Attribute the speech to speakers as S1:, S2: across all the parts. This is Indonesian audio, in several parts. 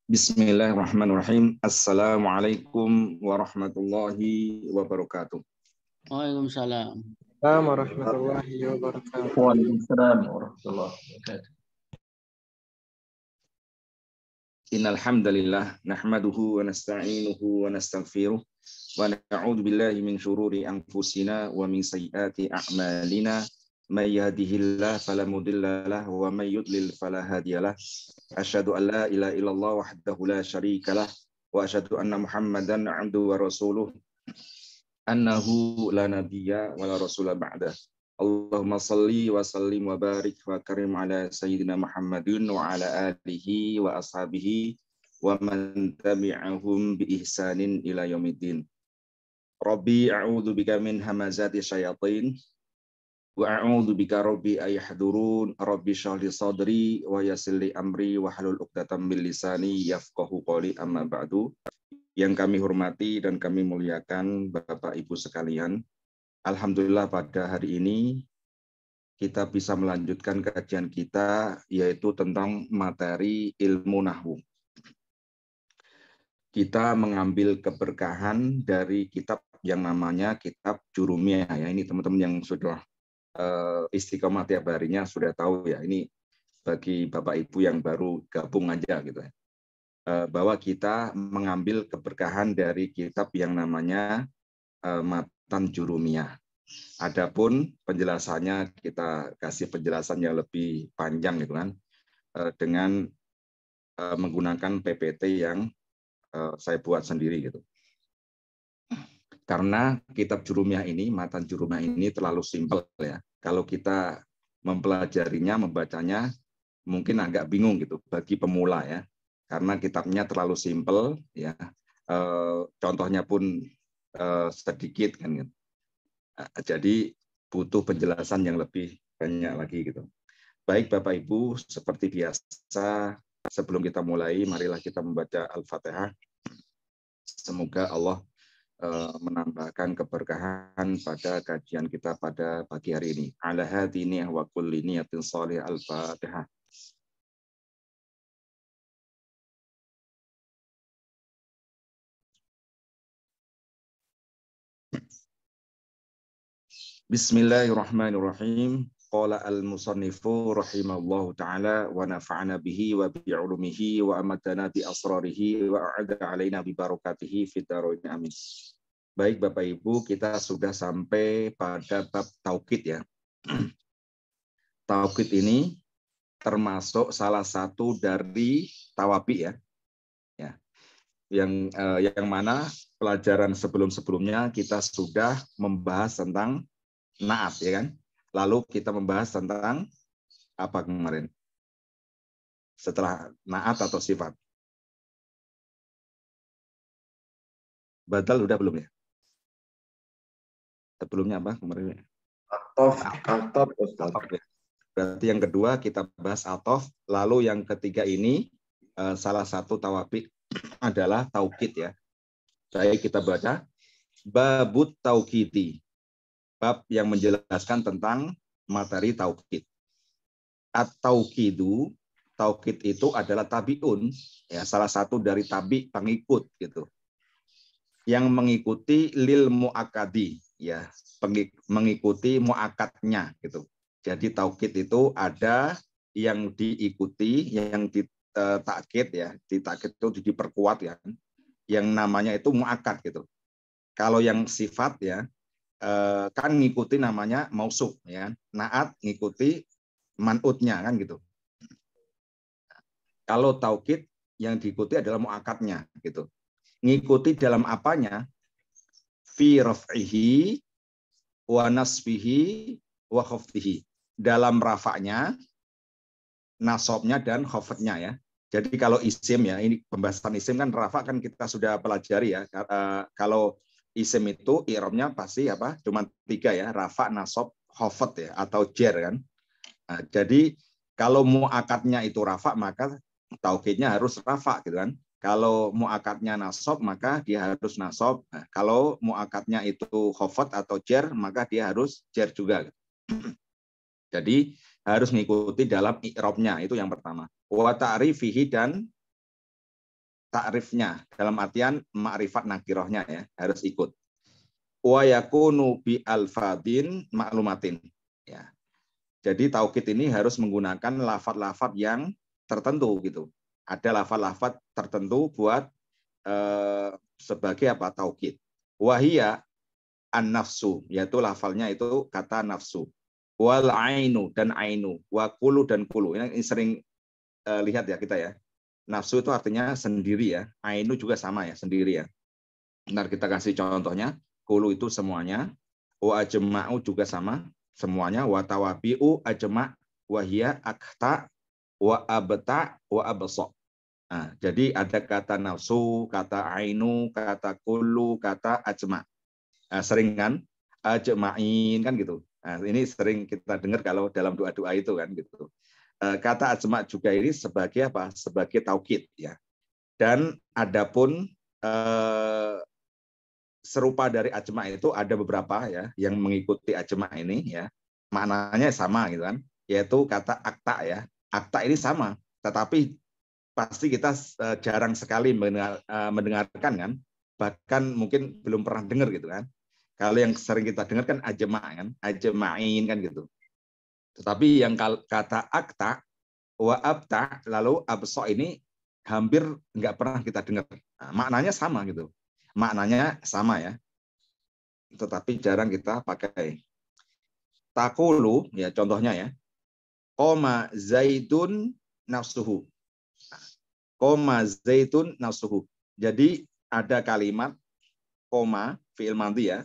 S1: Bismillahirrahmanirrahim. Assalamualaikum warahmatullahi wabarakatuh.
S2: Waalaikumsalam.
S3: Assalamualaikum warahmatullahi wabarakatuh.
S4: Waalaikumsalam warahmatullahi wabarakatuh.
S1: Innal hamdalillah nahmaduhu wa nasta'inuhu wa nastaghfiruh wa na'udzu billahi min shururi anfusina wa min sayyiati a'malina may yahdihillahu fala mudilla lahu wa may yudlil fala hadiyalah. Asyhadu an la ilaha illallah wahdahu la syarikalah wa asyhadu anna Muhammadan 'abduhu wa rasuluh annahu la nabiyya wa la rasula ba'da. Allahumma salli wa sallim wa barik wa karim ala sayyidina Muhammadin wa ala alihi wa ashabihi wa man tabi'ahum bi ihsanin ila yaumiddin. Rabbi a'udzu bika min hamazati syayatin wa a'udzu bika rabbi ayahdurun. Rabbi shrah li sadri wa yassir li amri wa hlul 'uqdatam min lisani yafqahu qawli. Amma ba'du. Yang kami hormati dan kami muliakan Bapak Ibu sekalian, alhamdulillah pada hari ini kita bisa melanjutkan kajian kita, yaitu tentang materi ilmu nahwu. Kita mengambil keberkahan dari kitab yang namanya Kitab Jurumiyah. Ya, ini teman-teman yang sudah istiqomah tiap harinya sudah tahu ya. Ini bagi Bapak Ibu yang baru gabung aja gitu ya. Bahwa kita mengambil keberkahan dari kitab yang namanya Matan Jurumiyah. Adapun penjelasannya kita kasih penjelasan yang lebih panjang gitu kan, dengan menggunakan PPT yang saya buat sendiri gitu. Karena kitab Jurumiyah ini, Matan Jurumiyah ini terlalu simpel ya. Kalau kita mempelajarinya, membacanya mungkin agak bingung gitu bagi pemula ya. Karena kitabnya terlalu simpel ya, contohnya pun sedikit kan gitu. Jadi butuh penjelasan yang lebih banyak lagi gitu. Baik Bapak Ibu, seperti biasa sebelum kita mulai, marilah kita membaca Al-Fatihah. Semoga Allah menambahkan keberkahan pada kajian kita pada pagi hari ini. Ala hadini wa kulli niyatin shalih. Al-Fatihah. Bismillahirrahmanirrahim. Qala al-musannifu rahimallahu ta'ala wa nafa'ana bihi wa bi'ulumihi wa amadana bi asrarihi wa a'adha alaina bi barakatihi fid dharain amin. Baik Bapak Ibu, kita sudah sampai pada bab taukid ya. Taukid ini termasuk salah satu dari tawabi ya. Yang mana pelajaran sebelum-sebelumnya kita sudah membahas tentang naat ya kan. Lalu kita membahas tentang apa kemarin? Setelah naat atau sifat. Badal udah belum ya? Sebelumnya apa kemarin?
S3: Atof, Ustaz.
S1: Berarti yang kedua kita bahas atof. Lalu yang ketiga ini salah satu tawabi adalah taukid ya. Saya kita baca babut taukidi. Bab yang menjelaskan tentang materi taukid. At-taukidu, taukid itu adalah tabiun, ya salah satu dari tabi pengikut gitu. Yang mengikuti lil muakadi, ya mengikuti muakatnya gitu. Jadi taukid itu ada yang diikuti, yang ditakkid ya, ditakkid itu diperkuat ya. Yang namanya itu muakad gitu. Kalau yang sifat ya kan ngikuti namanya mausuf ya. Naat ngikuti man'utnya kan gitu. Kalau taukid yang diikuti adalah muakatnya gitu. Ngikuti dalam apanya? Fi raf'ihi wa nasbihi wa khafdihi. Dalam rafa'nya, nasabnya dan khafdnya ya. Jadi kalau isim ya, ini pembahasan isim kan rafa kan kita sudah pelajari ya. Kalau isim itu i'rabnya pasti apa? Cuma 3 ya, rafa, nasab, khafd ya atau jer kan. Nah, jadi kalau muakatnya itu rafa maka taukidnya harus rafa gitu kan. Kalau muakatnya nasab maka dia harus nasab. Nah, kalau muakatnya itu khafd atau jer maka dia harus jer juga. Jadi harus mengikuti dalam i'rabnya itu yang pertama. Wa ta'rifihi dan takrifnya, dalam artian ma'rifat nakirohnya ya, harus ikut. Wa yakunu bi alfadin maklumatin. Ya. Jadi taukid ini harus menggunakan lafaz-lafaz yang tertentu gitu. Ada lafaz-lafaz tertentu buat sebagai apa taukid. Wahia an-nafsu, yaitu lafalnya itu kata nafsu. Wal ainu dan ainu, wa kulu dan kulu. Ini sering lihat ya kita ya. Nafsu itu artinya sendiri ya. Ainu juga sama ya, sendiri ya. Ntar kita kasih contohnya. Kulu itu semuanya. Wa ajma'u juga sama, semuanya. Wa tawabi'u ajma' wa hiya akta wa abta wa absa. Nah, jadi ada kata nafsu, kata ainu, kata kulu, kata ajma'. Nah, sering kan ajma'in kan gitu. Nah, ini sering kita dengar kalau dalam doa-doa itu kan gitu. Kata ajma' juga ini sebagai apa? Sebagai taukid ya. Dan adapun serupa dari ajma' itu ada beberapa ya yang mengikuti ajma' ini ya. Maknanya sama gitu kan. Yaitu kata akta ya. Akta ini sama, tetapi pasti kita jarang sekali mendengarkan kan. Bahkan mungkin belum pernah dengar gitu kan. Kalau yang sering kita dengar kan ajma' kan, ajma'in kan gitu. Tetapi yang kata akta, wa abta, lalu abso ini hampir nggak pernah kita dengar. Nah, maknanya sama gitu. Maknanya sama ya. Tetapi jarang kita pakai. Takulu, ya contohnya ya. Koma zaitun nafsuhu. Koma zaitun nafsuhu. Jadi ada kalimat koma, fi'il madhi ya.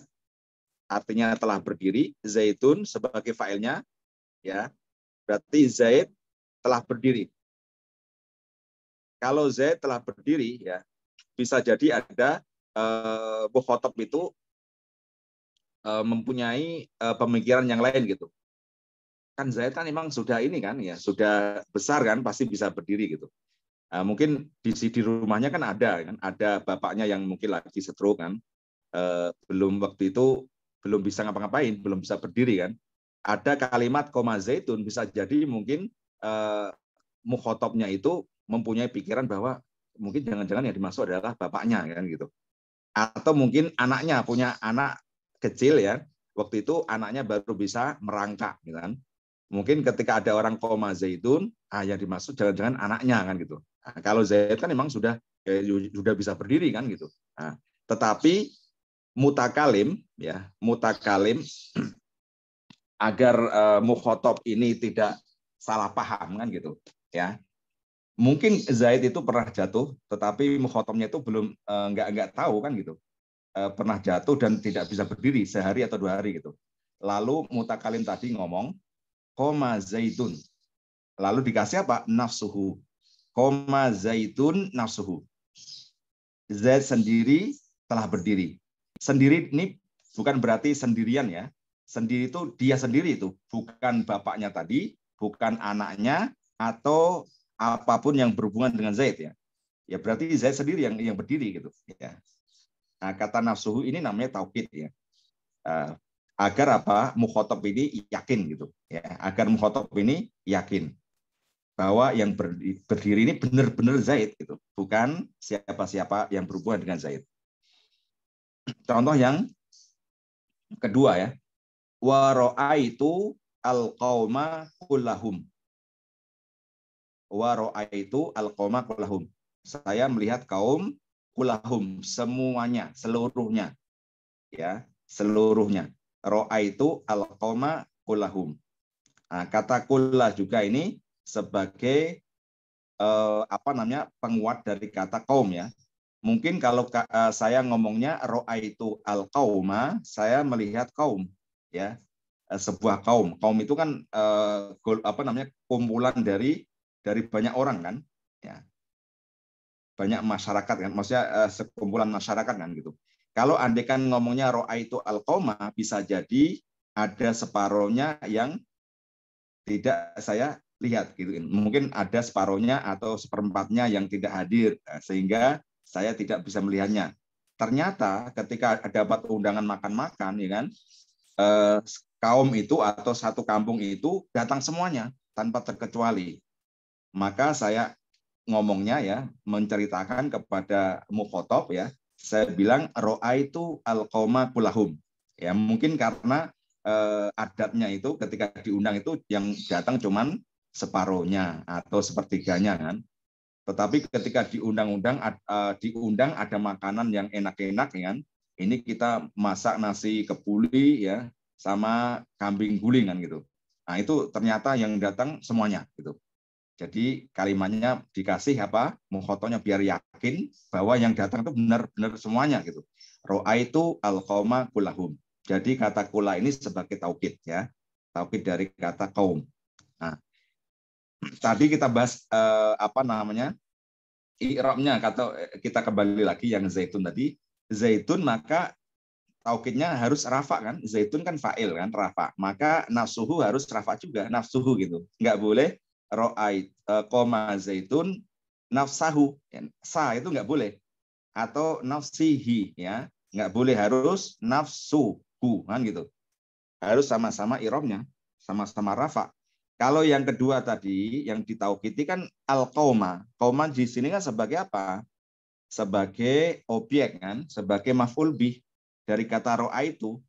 S1: Artinya telah berdiri, zaitun sebagai fa'ilnya, ya berarti Zaid telah berdiri. Kalau Zaid telah berdiri, ya bisa jadi ada mukhatab itu mempunyai pemikiran yang lain gitu. Kan Zaid kan memang sudah ini kan, ya sudah besar kan, pasti bisa berdiri gitu. Mungkin di rumahnya kan ada bapaknya yang mungkin lagi stroke kan, belum waktu itu belum bisa ngapa-ngapain, belum bisa berdiri kan. Ada kalimat koma zaitun, bisa jadi mungkin mukhotabnya itu mempunyai pikiran bahwa mungkin jangan-jangan yang dimaksud adalah bapaknya kan gitu. Atau mungkin anaknya, punya anak kecil ya, waktu itu anaknya baru bisa merangkak gitu kan. Mungkin ketika ada orang koma zaitun, yang dimaksud jangan-jangan anaknya kan gitu. Nah, kalau Zaid kan memang sudah bisa berdiri kan gitu. Nah, tetapi mutakalim ya, mutakalim agar mukhotob ini tidak salah paham kan gitu ya. Mungkin Zaid itu pernah jatuh, tetapi mukhotobnya itu belum nggak tahu kan gitu. Pernah jatuh dan tidak bisa berdiri sehari atau 2 hari gitu. Lalu mutakalim tadi ngomong koma zaitun. Lalu dikasih apa? Nafsuhu. Koma zaitun nafsuhu. Zaid sendiri telah berdiri. Sendiri ini bukan berarti sendirian ya. Sendiri itu dia sendiri itu, bukan bapaknya tadi, bukan anaknya atau apapun yang berhubungan dengan Zaid ya. Ya berarti Zaid sendiri yang berdiri gitu ya. Nah, kata nafsuhu ini namanya taukid ya. Agar apa? Mukhotob ini yakin gitu ya. Agar mukhotob ini yakin bahwa yang berdiri ini benar-benar Zaid gitu, bukan siapa-siapa yang berhubungan dengan Zaid. Contoh yang kedua ya. Wa ra'aitu al-qauma kullahum. Wa ra'aitu al-qauma kullahum. Saya melihat kaum kullahum, semuanya, seluruhnya. Ya, seluruhnya. Ra'aitu al-qauma kullahum. Nah, kata kullah juga ini sebagai penguat dari kata kaum ya. Mungkin kalau saya ngomongnya ra'aitu al-qauma, saya melihat kaum ya. Sebuah kaum. Kaum itu kan kumpulan dari banyak orang kan ya. Banyak masyarakat kan, maksudnya sekumpulan masyarakat kan gitu. Kalau andaikan ngomongnya ra'aitu al-qauma, bisa jadi ada separohnya yang tidak saya lihat gitu. Mungkin ada separohnya atau seperempatnya yang tidak hadir sehingga saya tidak bisa melihatnya. Ternyata ketika dapat undangan makan-makan ya kan, kaum itu atau satu kampung itu datang semuanya tanpa terkecuali. Maka saya ngomongnya ya, menceritakan kepada mukhotob ya, saya bilang ro'aitu al-qauma kulahum. Ya, mungkin karena adatnya itu ketika diundang itu yang datang cuman separuhnya atau sepertiganya kan. Tetapi ketika diundang ada makanan yang enak-enak kan. Ini kita masak nasi kebuli ya sama kambing guling kan gitu. Nah, itu ternyata yang datang semuanya gitu. Jadi kalimatnya dikasih apa? Mukhotonya biar yakin bahwa yang datang itu benar-benar semuanya gitu. Ro'a itu al-qauma kulahum. Jadi kata kula ini sebagai taukid ya. Taukid dari kata kaum. Nah, tadi kita bahas apa namanya? I'rabnya, atau kita kembali lagi yang zaitun tadi. Zaitun maka taukidnya harus rafa kan. Zaitun kan fa'il kan, rafa. Maka nafsuhu harus rafa juga, nafsuhu gitu. Enggak boleh ro'ait koma zaitun nafsahu. Sa itu enggak boleh. Atau nafsihi ya. Enggak boleh, harus nafsuhu kan gitu. Harus sama-sama i'rabnya, sama-sama rafa. Kalau yang kedua tadi yang ditaukiti kan al-qauma. Qauma di sini kan sebagai apa? Sebagai objek kan, sebagai maf'ul bih dari kata ro'a itu.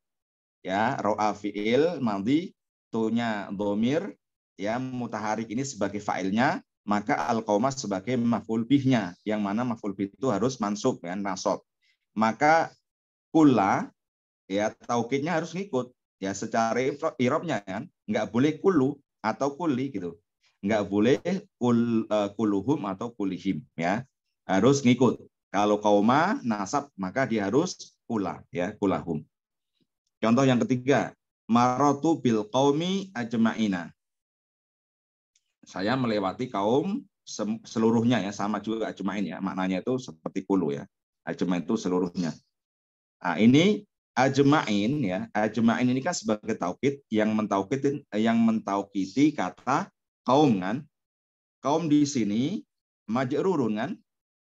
S1: Ya, ro'a fi'il madhi, tu-nya dhamir, ya mutaharik ini sebagai fa'ilnya, maka al-qauma sebagai maf'ul bihnya, yang mana maf'ul bih itu harus mansub kan, nasab. Maka kula ya taukidnya harus ngikut ya secara i'rabnya kan, nggak boleh kulu atau kuli gitu, nggak boleh kuluhum atau kulihim ya, harus ngikut. Kalau kauma nasab maka dia harus kula ya, kulahum. Contoh yang ketiga, marotu bil qaumi ajma'ina. Saya melewati kaum seluruhnya ya, sama juga ajma'in ya, maknanya itu seperti kulu ya, ajma'in itu seluruhnya. Nah, ini ajma'in ya, ajma'in ini kan sebagai taukid yang mentaukiti kata kaum kan. Kaum di sini majrurun kan,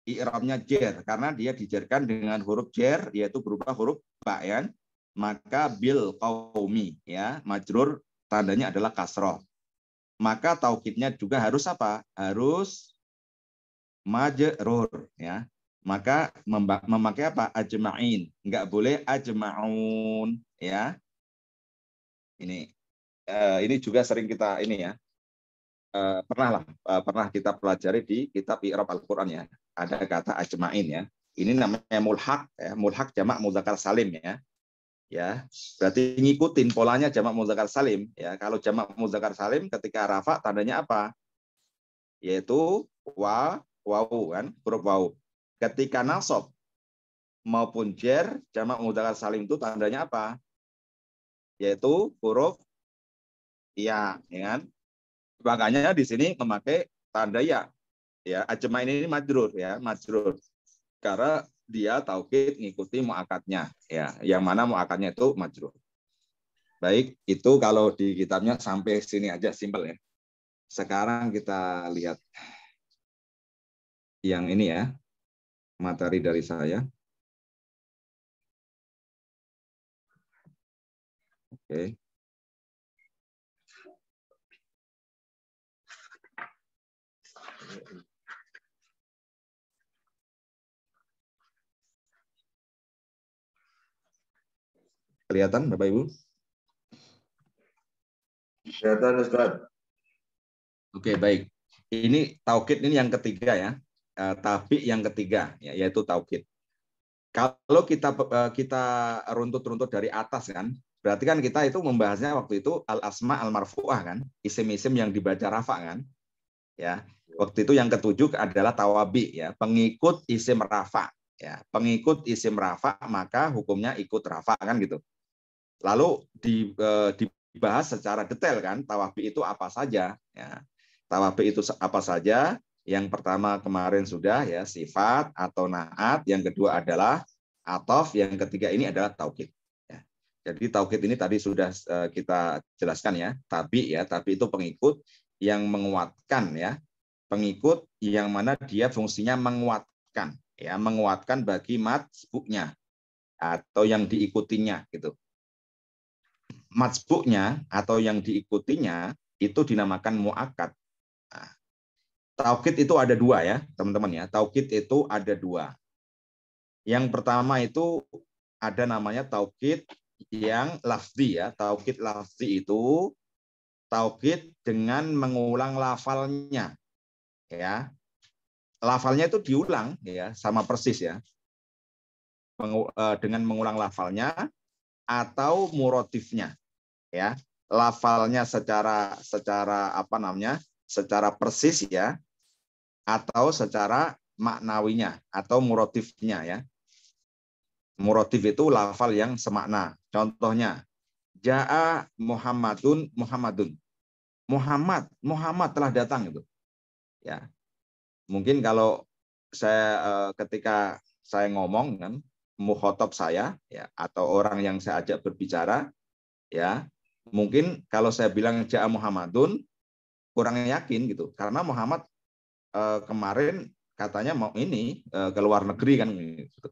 S1: i'rabnya jer karena dia dijerkan dengan huruf jer yaitu berupa huruf ba ya. Maka bil qaumi ya, majrur tandanya adalah kasroh. Maka taukidnya juga harus apa? Harus majrur ya. Maka memakai apa? Ajma'in. Enggak boleh ajma'un ya. Ini juga sering kita ini ya. Pernah kita pelajari di kitab i'rab Al-Qur'an ya. Ada kata ajma'in ya. Ini namanya mulhaq ya. Mulhaq jamak mudzakkar salim ya. Ya, berarti ngikutin polanya jamak mudzakkar salim ya. Kalau jamak mudzakkar salim ketika rafa tandanya apa? Yaitu wawu kan, huruf wawu. Ketika nasab maupun jer jamak mudzakkar salim itu tandanya apa? Yaitu huruf ya, ya kan? Makanya di sini memakai tanda ya. Ya, ajma'in ini majrur ya, majrur. Karena dia taukid ngikuti muakatnya ya, yang mana muakatnya itu majrur. Baik, itu kalau di kitabnya sampai sini aja simpel ya. Sekarang kita lihat yang ini ya, materi dari saya. Oke. Kelihatan Bapak Ibu?
S3: Kelihatan Ustaz.
S1: Oke, baik. Ini taukid ini yang ketiga ya. Tapi yang ketiga ya, yaitu taukid. Kalau kita runtut-runtut dari atas kan, berarti kan kita itu membahasnya waktu itu al-asma al-marfu'ah kan, isim-isim yang dibaca rafa kan. Ya. Waktu itu yang ketujuh adalah tawabi ya, pengikut isim rafa ya. Pengikut isim rafa maka hukumnya ikut rafa kan gitu. Lalu dibahas secara detail kan, tawabi itu apa saja ya. Tawabi itu apa saja? Yang pertama kemarin sudah ya, sifat atau naat, yang kedua adalah atof, yang ketiga ini adalah taukid ya. Jadi taukid ini tadi sudah kita jelaskan ya, tabi itu pengikut yang menguatkan ya. Pengikut yang mana dia fungsinya menguatkan ya, menguatkan bagi matbuknya atau yang diikutinya gitu. Matbuknya atau yang diikutinya itu dinamakan muakkad. Nah, taukid itu ada dua ya, teman-teman ya. Taukid itu ada dua. Yang pertama itu ada namanya taukid yang lafzi ya. Taukid lafzi itu taukid dengan mengulang lafalnya ya. Lafalnya itu diulang ya, sama persis ya. Dengan mengulang lafalnya atau murotifnya ya. Lafalnya secara apa namanya? Secara persis ya, atau secara maknawinya atau murotifnya ya. Murotif itu lafal yang semakna. Contohnya, Ja'a Muhammadun Muhammadun. Muhammad telah datang itu. Ya. Mungkin kalau saya ketika saya ngomong kan mukhotob saya ya atau orang yang saya ajak berbicara ya, mungkin kalau saya bilang Ja'a Muhammadun kurang yakin gitu. Karena Muhammad kemarin katanya mau ini ke luar negeri kan gitu.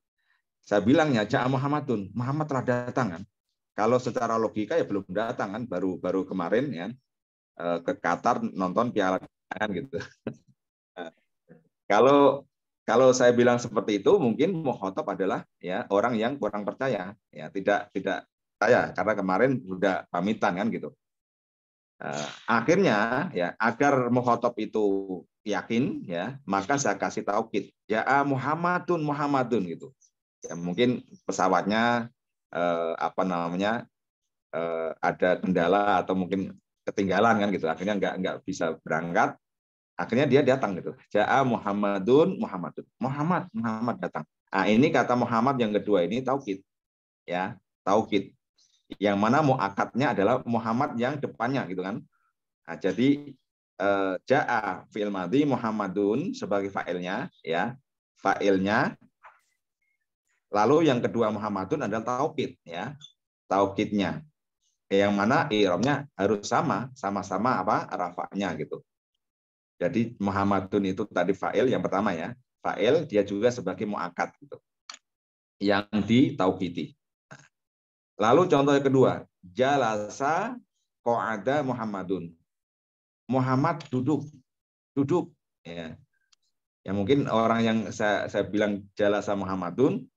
S1: Saya bilangnya Ja'a Muhammadun, Muhammad telah datang kan. Kalau secara logika ya belum datang kan, baru kemarin ya ke Qatar nonton Piala kan gitu. Kalau saya bilang seperti itu mungkin mukhatab adalah ya orang yang kurang percaya ya, tidak percaya karena kemarin udah pamitan kan gitu. Akhirnya ya agar mukhatab itu yakin ya, maka saya kasih taukid Ja'a Muhammadun gitu. Ya, mungkin pesawatnya apa namanya ada kendala atau mungkin ketinggalan kan gitu, akhirnya nggak bisa berangkat, akhirnya dia datang gitu. Ja'a Muhammadun Muhammad datang. Nah, ini kata Muhammad yang kedua ini taukid ya, taukid yang mana muakatnya adalah Muhammad yang depannya gitu kan. Nah, jadi Ja'a fi'il madhi Muhammadun sebagai fa'ilnya ya, fa'ilnya. Lalu yang kedua Muhammadun adalah taukid ya, taukidnya. Yang mana i'rabnya harus sama-sama apa rafa'nya gitu. Jadi Muhammadun itu tadi fa'il yang pertama ya, fa'il dia juga sebagai muakkad gitu. Yang ditaukidi. Lalu contoh yang kedua, jalasa qa'ada Muhammadun. Muhammad duduk ya. Ya mungkin orang yang saya bilang jalasa Muhammadun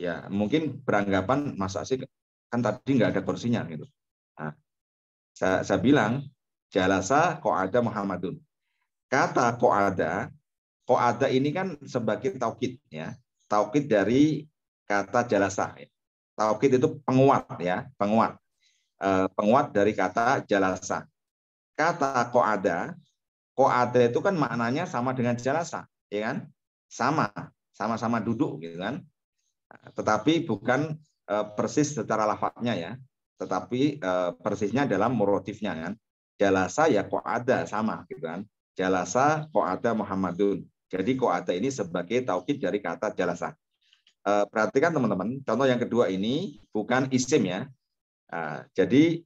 S1: ya mungkin beranggapan masa sih kan tadi nggak ada kursinya gitu. Nah, saya bilang jalasa qa'ada Muhammadun. Kata qa'ada ini kan sebagai taukid ya. Taukid dari kata jalasa. Taukid itu penguat ya, penguat. Penguat dari kata jalasa. Kata qa'ada itu kan maknanya sama dengan jalasa, ya kan? Sama-sama duduk gitu kan. Tetapi bukan persis secara lafadznya ya, tetapi persisnya dalam murotifnya kan. Jalasa ya qa'ada sama gitu kan. Jalasa qa'ada Muhammadun. Jadi qa'ada ini sebagai taukid dari kata jalasa. Perhatikan teman-teman, contoh yang kedua ini bukan isim ya. Jadi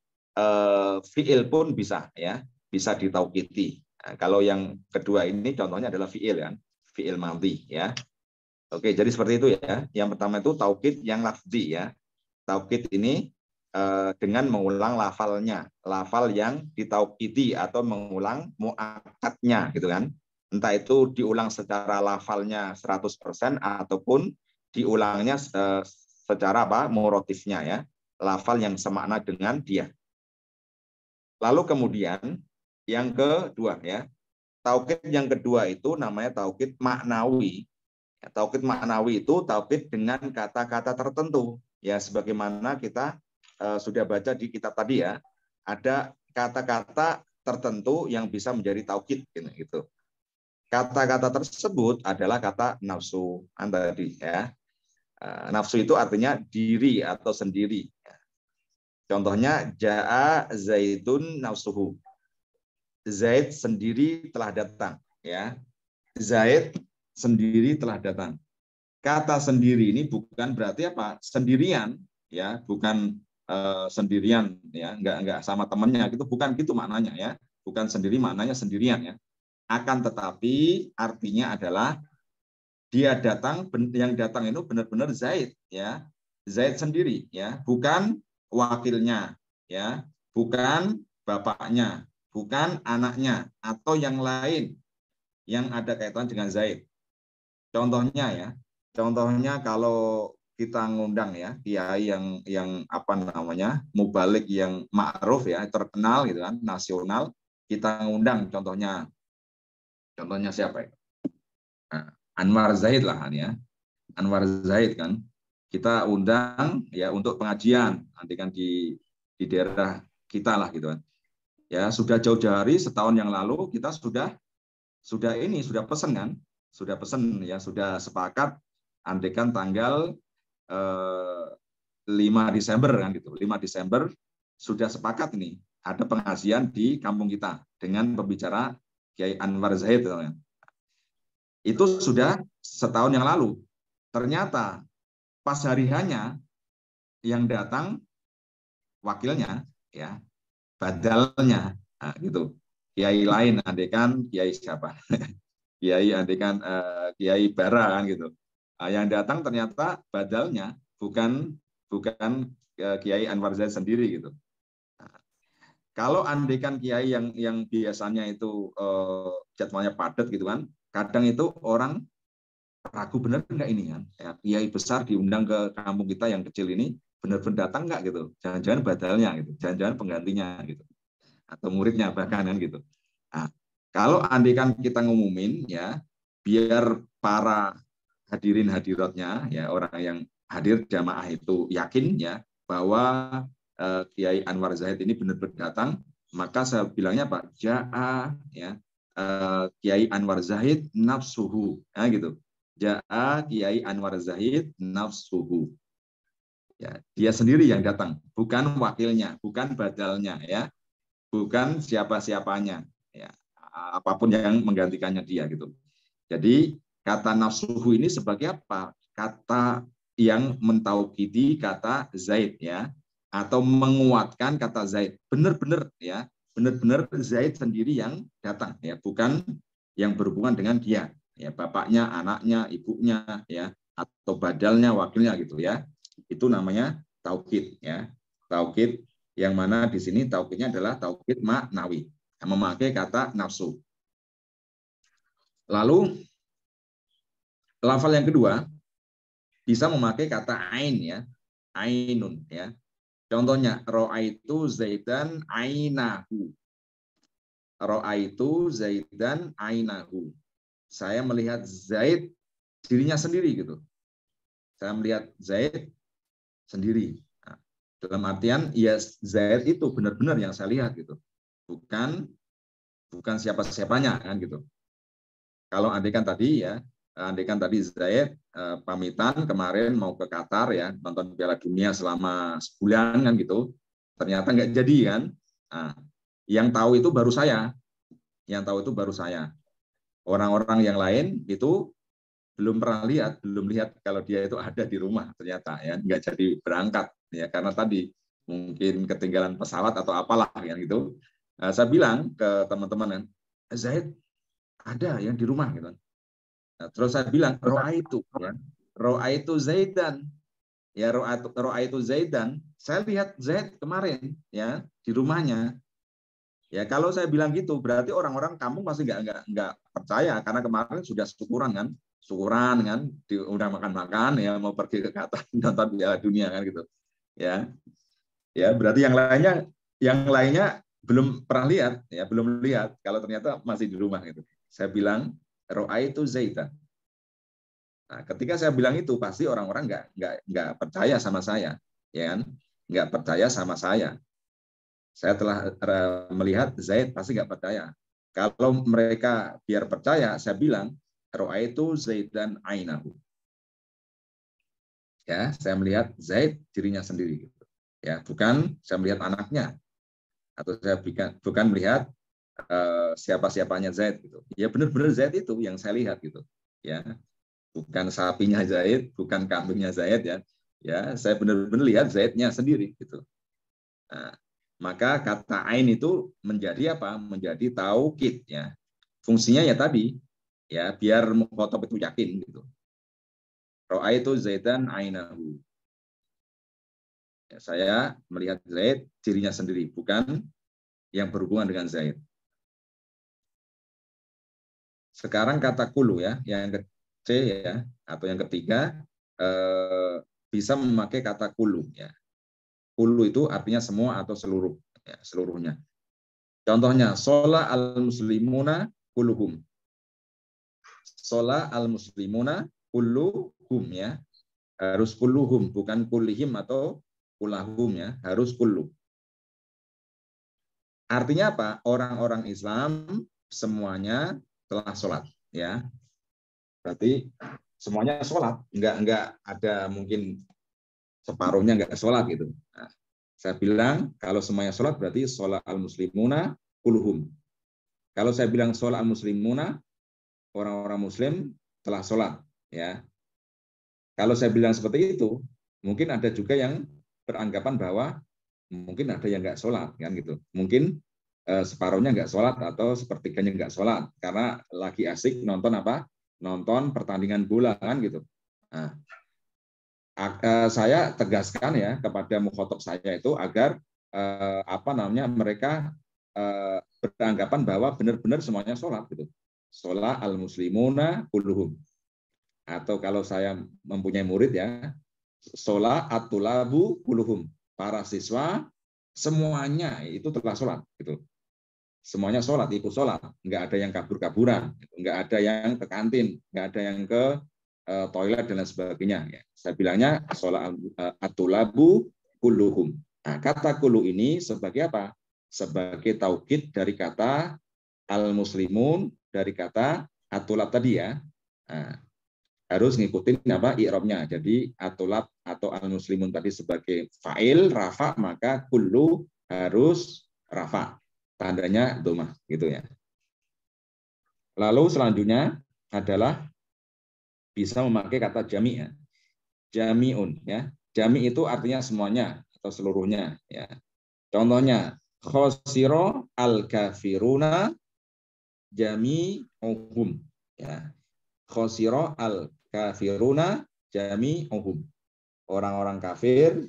S1: fi'il pun bisa ya, bisa ditaukidi. Nah, kalau yang kedua ini contohnya adalah fi'il kan, fi'il madhi ya. Oke, jadi seperti itu ya. Yang pertama itu taukid yang lafzi ya. Taukid ini dengan mengulang lafalnya, lafal yang ditaukidi atau mengulang muakkadnya gitu kan. Entah itu diulang secara lafalnya 100% ataupun diulangnya secara apa? Murotifnya ya. Lafal yang semakna dengan dia. Lalu kemudian yang kedua ya. Taukid yang kedua itu namanya taukid maknawi. Taukid maknawi itu taukid dengan kata-kata tertentu. Ya, sebagaimana kita sudah baca di kitab tadi ya. Ada kata-kata tertentu yang bisa menjadi taukid gitu. Kata-kata tersebut adalah kata nafsu tadi ya. Nafsu itu artinya diri atau sendiri. Contohnya Ja'a Zaidun nafsuhu. Zaid sendiri telah datang ya. Zaid sendiri telah datang. Kata sendiri ini bukan berarti apa? Sendirian ya, bukan sendirian ya, enggak sama temannya gitu, bukan gitu maknanya ya. Bukan sendiri maknanya sendirian ya. Akan tetapi artinya adalah dia datang, yang datang itu benar-benar Zaid ya. Zaid sendiri ya, bukan wakilnya ya, bukan bapaknya, bukan anaknya atau yang lain. yang ada kaitan dengan Zaid. Contohnya kalau kita ngundang ya kiai yang apa namanya mubalik yang ma'ruf ya, terkenal gitu kan, nasional, kita ngundang contohnya siapa ya? Nah, Anwar Zaid lah kan ya. Anwar Zaid kan kita undang ya untuk pengajian nanti kan di daerah kita lah gitu kan. Ya, sudah jauh-jauh hari, setahun yang lalu kita sudah pesen kan, sudah sepakat andekan tanggal 5 Desember kan gitu. 5 Desember sudah sepakat ini ada pengajian di kampung kita dengan pembicara Kiai Anwar Zaid kan. Itu sudah setahun yang lalu. Ternyata pas hari hanya yang datang wakilnya ya, badalnya gitu. Kiai lain andekan kiai siapa? Kiai andekan Kiai Bara kan gitu. Yang datang ternyata badalnya bukan Kiai Anwar Zaid sendiri gitu. Kalau andekan kiai yang biasanya itu jadwalnya padat gitu kan, kadang itu orang ragu benar enggak ini kan, ya, kiai besar diundang ke kampung kita yang kecil ini benar-benar datang enggak gitu, jangan-jangan badalnya gitu, jangan-jangan penggantinya gitu, atau muridnya bahkan kan gitu. Nah, kalau andekan kita ngumumin ya, biar para hadirin hadiratnya ya, orang yang hadir jamaah itu yakin ya bahwa Kiai Anwar Zaid ini benar-benar datang, maka saya bilangnya Pak Ja'a ya, Kiai Anwar Zaid nafsuhu ya gitu. Ja'a Kiai Anwar Zaid nafsuhu. Ya, dia sendiri yang datang, bukan wakilnya, bukan badalnya ya, bukan siapa-siapanya ya, apapun yang menggantikannya dia gitu. Jadi kata nafsuhu ini sebagai apa? Kata yang mentaukidi kata Zaid ya, atau menguatkan kata Zaid. Benar-benar ya, benar-benar Zaid sendiri yang datang ya, bukan yang berhubungan dengan dia. Ya, bapaknya, anaknya, ibunya ya, atau badalnya, wakilnya gitu ya. Itu namanya taukid ya. Taukid yang mana di sini taukidnya adalah taukid maknawi, memakai kata nafsu. Lalu lafal yang kedua bisa memakai kata ain ya, ainun ya. Contohnya ro'aitu Zaidan ainahu. Ro'aitu Zaidan ainahu. Saya melihat Zaid dirinya sendiri gitu. Saya melihat Zaid sendiri. Nah, dalam artian ya Zaid itu benar-benar yang saya lihat gitu. Bukan siapa-siapanya kan gitu. Kalau andekan tadi ya, andekan tadi Zaid pamitan kemarin mau ke Qatar ya, nonton Piala Dunia selama sebulan kan gitu, ternyata nggak jadi kan. Nah, yang tahu itu baru saya, Orang-orang yang lain itu belum pernah belum lihat kalau dia itu ada di rumah ternyata ya, nggak jadi berangkat ya karena tadi mungkin ketinggalan pesawat atau apalah yang gitu. Saya bilang ke teman-teman kan, Zaid ada yang di rumah gitu. Nah, terus saya bilang roa itu Zaidan ya, roa itu Zaidan, saya lihat Zaid kemarin ya di rumahnya ya. Kalau saya bilang gitu berarti orang-orang kampung pasti nggak percaya karena kemarin sudah syukuran kan udah makan-makan ya, mau pergi ke Qatar nonton Piala Dunia kan gitu ya. Berarti yang lainnya belum pernah lihat ya, belum lihat kalau ternyata masih di rumah gitu. Saya bilang roa itu Zaidan. Nah, ketika saya bilang itu pasti orang-orang nggak percaya sama saya, ya kan? Nggak percaya sama saya. Saya telah melihat Zaid pasti nggak percaya. Kalau mereka biar percaya, saya bilang roa itu Zaidan ainahu. Ya, saya melihat Zaid dirinya sendiri. Gitu. Ya, bukan saya melihat anaknya atau saya bukan melihat siapa-siapanya Zaid gitu. Ya benar-benar Zaid itu yang saya lihat gitu. Ya. Bukan sapinya Zaid, bukan kambingnya Zaid ya. Ya, saya benar-benar lihat Zaidnya sendiri gitu. Nah, maka kata ain itu menjadi apa? Menjadi taukid ya. Fungsinya ya tadi ya biar mukhatab itu yakin gitu. Ra'aitu Zaidan ainahu. Ya, saya melihat Zaid dirinya sendiri, bukan yang berhubungan dengan Zaid. Sekarang kata kulu ya, yang ke C ya, atau yang ketiga bisa memakai kata kulu ya. Kulu itu artinya semua atau seluruh, ya, seluruhnya. Contohnya, shola al-muslimuna kulluhum. Shola al-muslimuna kulluhum ya. Harus kulluhum, bukan kullihim atau kulahum ya. Harus kullu. Artinya apa? Orang-orang Islam semuanya telah sholat ya. Berarti semuanya sholat, enggak ada mungkin separuhnya enggak sholat gitu. Nah, saya bilang kalau semuanya sholat berarti sholat al-muslimuna kulluhum. Kalau saya bilang sholat al-muslimuna, orang-orang muslim telah sholat ya. Kalau saya bilang seperti itu, mungkin ada juga yang beranggapan bahwa mungkin ada yang enggak sholat kan gitu. Mungkin separuhnya enggak sholat atau sepertiganya enggak sholat karena lagi asik nonton apa? Nonton pertandingan bola kan gitu. Nah, saya tegaskan ya kepada mukhotob saya itu agar mereka beranggapan bahwa benar-benar semuanya sholat gitu. Sholat al-muslimuna kulluhum. Atau kalau saya mempunyai murid ya, sholat at-tulabu kulluhum. Para siswa semuanya itu telah sholat gitu. Semuanya sholat, ikut sholat. Nggak ada yang kabur-kaburan, nggak ada yang ke kantin, nggak ada yang ke toilet dan lain sebagainya. Saya bilangnya sholat at-tulabu kulluhum. Nah, kata kullu ini sebagai apa? Sebagai taukid dari kata al-muslimun, dari kata at-tulab tadi ya. Nah, harus ngikutin apa i'rabnya. Jadi at-tulab atau al-muslimun tadi sebagai fa'il rafa, maka kullu harus rafa. Tandanya dhammah gitu ya. Lalu selanjutnya adalah bisa memakai kata jami' ya. Jami'un ya. Jami' itu artinya semuanya atau seluruhnya ya. Contohnya khosira al-kafiruna jami'uhum ya. Khosira al-kafiruna jami'uhum. Orang-orang kafir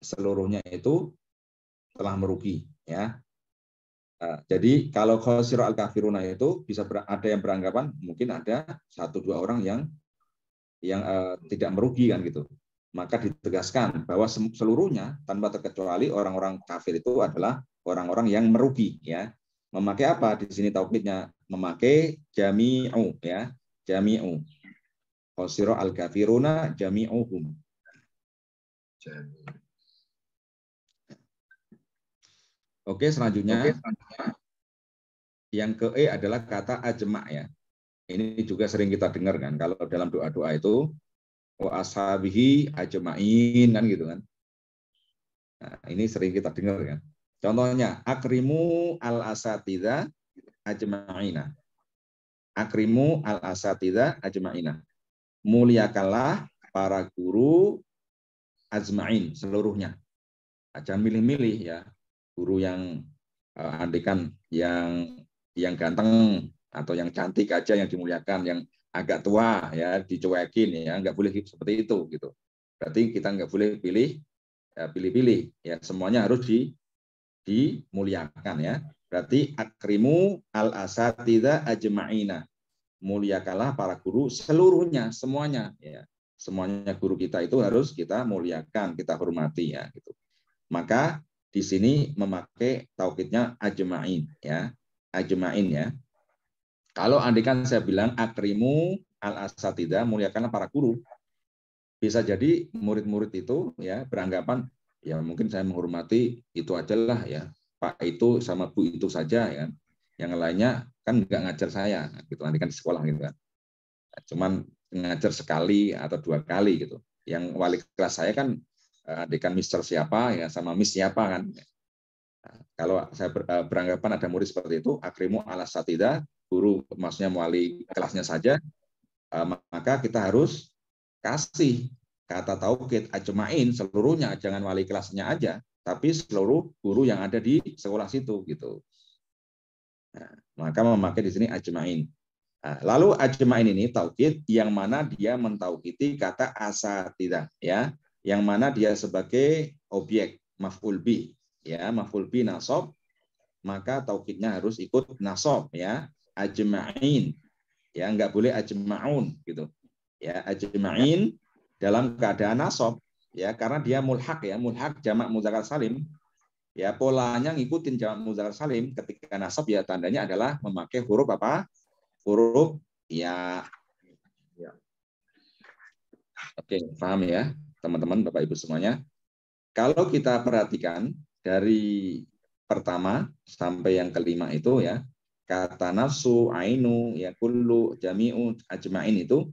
S1: seluruhnya itu telah merugi ya. Jadi kalau khosira al-kafiruna itu bisa ada yang beranggapan mungkin ada 1-2 orang yang tidak merugi kan gitu. Maka ditegaskan bahwa seluruhnya tanpa terkecuali orang-orang kafir itu adalah orang-orang yang merugi ya. Memakai apa di sini taukidnya? Memakai jami'u ya. Jami'u. Khosira al-kafiruna jami'uhum. Oke, selanjutnya yang ke E adalah kata ajma' ya. Ini juga sering kita dengar kan kalau dalam doa-doa itu wa ashabihi ajma'in kan gitu kan. Nah, ini sering kita dengar kan. Contohnya akrimu al-asatidza ajma'ina. Akrimu al-asatidza ajma'ina. Muliakanlah para guru ajma'in seluruhnya. Jangan milih-milih ya. Guru yang andikan yang ganteng atau yang cantik aja yang dimuliakan, yang agak tua ya dicuekin ya, nggak boleh seperti itu gitu. Berarti kita nggak boleh pilih-pilih ya, semuanya harus dimuliakan ya. Berarti akrimu al asatidza ajma'ina. Muliakanlah para guru seluruhnya, semuanya ya. Semuanya guru kita itu harus kita muliakan, kita hormati ya gitu. Maka di sini memakai taukidnya ajma'in ya. Ajma'in ya. Kalau andikan saya bilang akrimu al-asatidza, muliakanlah para guru. Bisa jadi murid-murid itu ya beranggapan ya mungkin saya menghormati itu ajalah ya. Pak itu sama Bu itu saja ya. Yang lainnya kan nggak ngajar saya gitu, andikan di sekolah gitu kan. Cuman ngajar sekali atau 2 kali gitu. Yang wali kelas saya kan andikan Mister siapa ya sama Miss siapa kan. Kalau saya beranggapan ada murid seperti itu, akrimu ala satida, guru maksudnya wali kelasnya saja, maka kita harus kasih kata taukid ajma'in seluruhnya, jangan wali kelasnya aja, tapi seluruh guru yang ada di sekolah situ gitu. Nah, maka memakai di sini ajma'in. Nah, lalu ajma'in ini taukid yang mana dia mentaukidi kata asatidah ya, yang mana dia sebagai objek maf'ul bi ya, maf'ul bi nasab, maka taukidnya harus ikut nasab ya, ajma'in Ya, nggak boleh ajma'un gitu. Ya, ajma'in dalam keadaan nasab, ya, karena dia mulhaq ya, mulhaq jamak muzakkar salim. Ya, polanya ngikutin jamak muzakkar salim. Ketika nasab ya tandanya adalah memakai huruf apa? Huruf ya. Ya. Oke, paham ya, teman-teman, Bapak Ibu semuanya. Kalau kita perhatikan dari pertama sampai yang kelima itu ya, kata nafsu, ainu, ya kullu, jami'u, ajma'in itu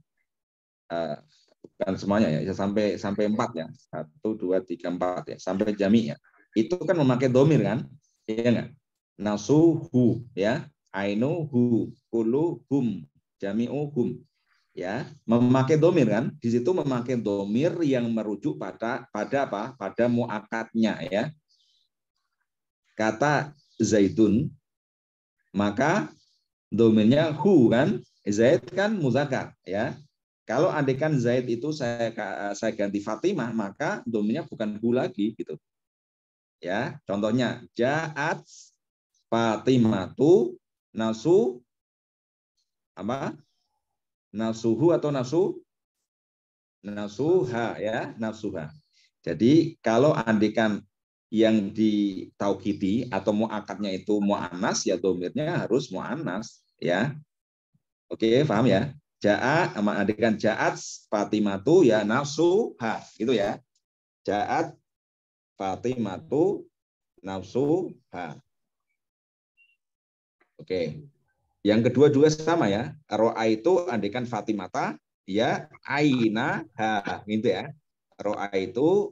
S1: bukan semuanya ya, sampai 4 ya. 1 2 3 4 ya, sampai jami' ya. Itu kan memakai domir kan? Iya enggak? Nafsu hu ya, ainu hu, kullu hum, jami'u hum. Ya, memakai domir kan? Di situ memakai domir yang merujuk pada apa? Pada muakatnya ya. Kata zaitun, maka domirnya hu kan? Zaid kan muzakkar ya. Kalau andaikan Zaid itu saya ganti Fatimah, maka domirnya bukan hu lagi gitu. Ya, contohnya ja'at Fatimatu nasu apa? Nasuhu atau nasuha ya, nasuha. Jadi kalau andaikan yang ditaukidi atau muakatnya itu muannas, ya domirnya harus muannas ya. Oke, paham ya? Ja'a andaikan ja'at Fatimatu ya nafsuha gitu ya. Ja'at Fatimatu nafsuha. Oke. Yang kedua juga sama ya. Ro'a itu andaikan Fatimata ya aina ha gitu ya. Ro'a itu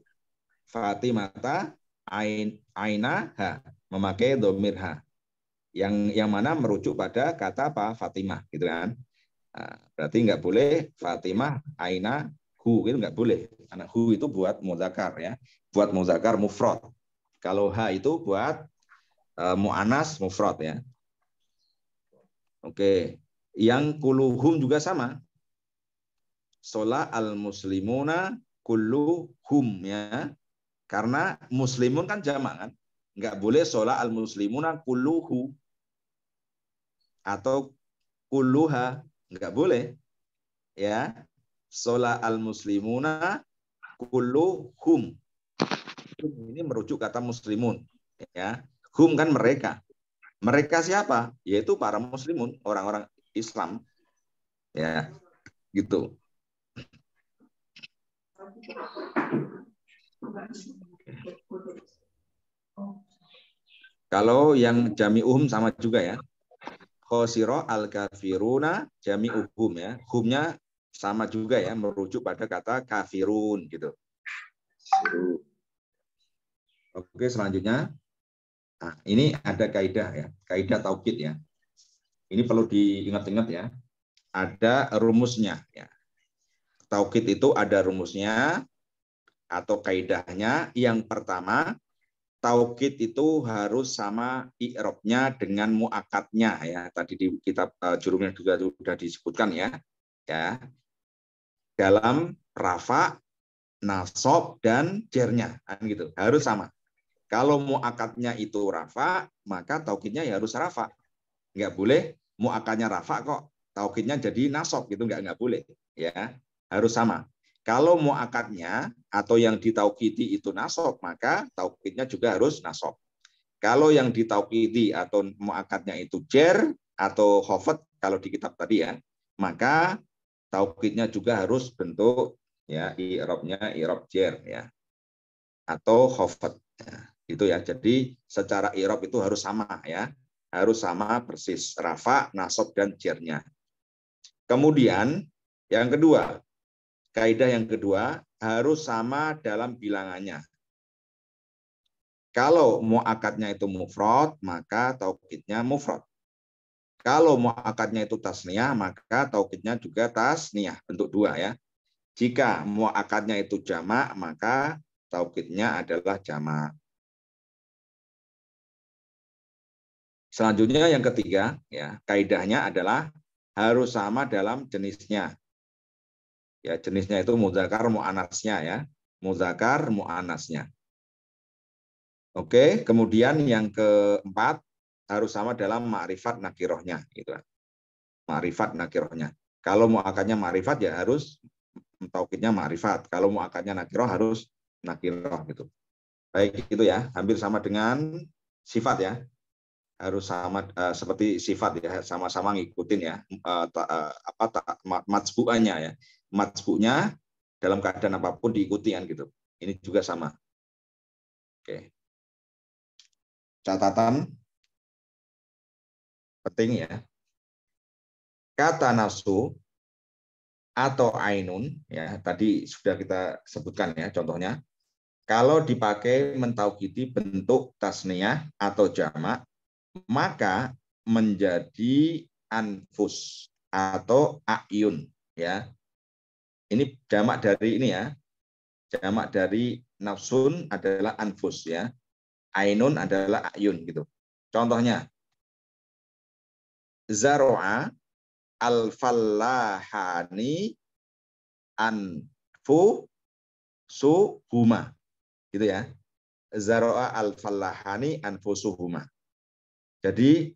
S1: Fatimata aina ha, memakai domir ha. Yang mana merujuk pada kata apa? Fatimah gitu kan. Nah, berarti nggak boleh Fatimah aina hu, itu nggak boleh. Anak hu itu buat muzakkar ya. Buat muzakkar mufrad. Kalau ha itu buat mu'anas mufrad ya. Oke. Yang kuluhum juga sama. Shola al-muslimuna kulluhum ya. Karena muslimun kan jamak kan. Nggak boleh shola al-muslimuna kulluhu. Atau kulluha. Nggak boleh. Ya. Shola al-muslimuna kulluhum. Ini merujuk kata muslimun. Ya. Hum kan mereka. Mereka siapa? Yaitu para muslimun, orang-orang Islam. Ya, gitu. Kalau yang jami'uhum sama juga ya. Khosiro al-kafiruna jami'uhum ya. Humnya sama juga ya, merujuk pada kata kafirun gitu. Oke, selanjutnya. Nah, ini ada kaidah ya, kaidah taukid ya. Ini perlu diingat-ingat ya. Ada rumusnya ya. Taukid itu ada rumusnya atau kaidahnya. Yang pertama, taukid itu harus sama i'rabnya dengan muakatnya ya. Tadi di kitab jurumnya juga sudah disebutkan ya. Ya. Dalam rafa, nasab dan jernya kan gitu. Harus sama. Kalau muakatnya itu rafa, maka taukidnya ya harus rafa. Nggak boleh muakatnya rafa kok taukidnya jadi nasab gitu, nggak boleh ya. Harus sama. Kalau muakatnya atau yang ditaukidi itu nasab, maka taukidnya juga harus nasab. Kalau yang ditaukidi atau muakatnya itu jer atau khafat kalau di kitab tadi ya, maka taukidnya juga harus bentuk ya i'rabnya i'rab jer ya atau khafat ya, gitu ya. Jadi secara i'rab itu harus sama ya. Harus sama persis rafa, nasab dan jernya. Kemudian yang kedua, kaidah yang kedua harus sama dalam bilangannya. Kalau muakatnya itu mufrad, maka taukidnya mufrad. Kalau muakatnya itu tasniyah, maka taukidnya juga tasniyah, bentuk dua ya. Jika muakatnya itu jamak, maka taukidnya adalah jamak. Selanjutnya yang ketiga, ya, kaidahnya adalah harus sama dalam jenisnya. Ya, jenisnya itu muzakkar muannasnya ya. Muzakkar muannasnya. Oke, kemudian yang keempat harus sama dalam ma'rifat nakirohnya gitu. ma'rifat nakirohnya. Kalau mu'akadnya ma'rifat ya harus taukidnya ma'rifat. Kalau mu'akadnya nakiroh harus nakiroh gitu. Baik itu ya, hampir sama dengan sifat ya. Harus sama seperti sifat ya, sama-sama ngikutin ya matsbu'annya ya. Matsbu'nya dalam keadaan apapun diikuti kan gitu. Ini juga sama. Oke. Catatan penting ya. Kata nafsu atau ainun ya, tadi sudah kita sebutkan ya contohnya. Kalau dipakai mentaukidi bentuk tasniyah atau jamak, maka menjadi anfus atau ayun ya. Ini jamak dari ini ya. Jamak dari nafsun adalah anfus ya. Ainun adalah ayun gitu. Contohnya zaro'a al-fallahani anfusuhuma gitu ya. Zaro'a al-fallahani anfusuhuma. Jadi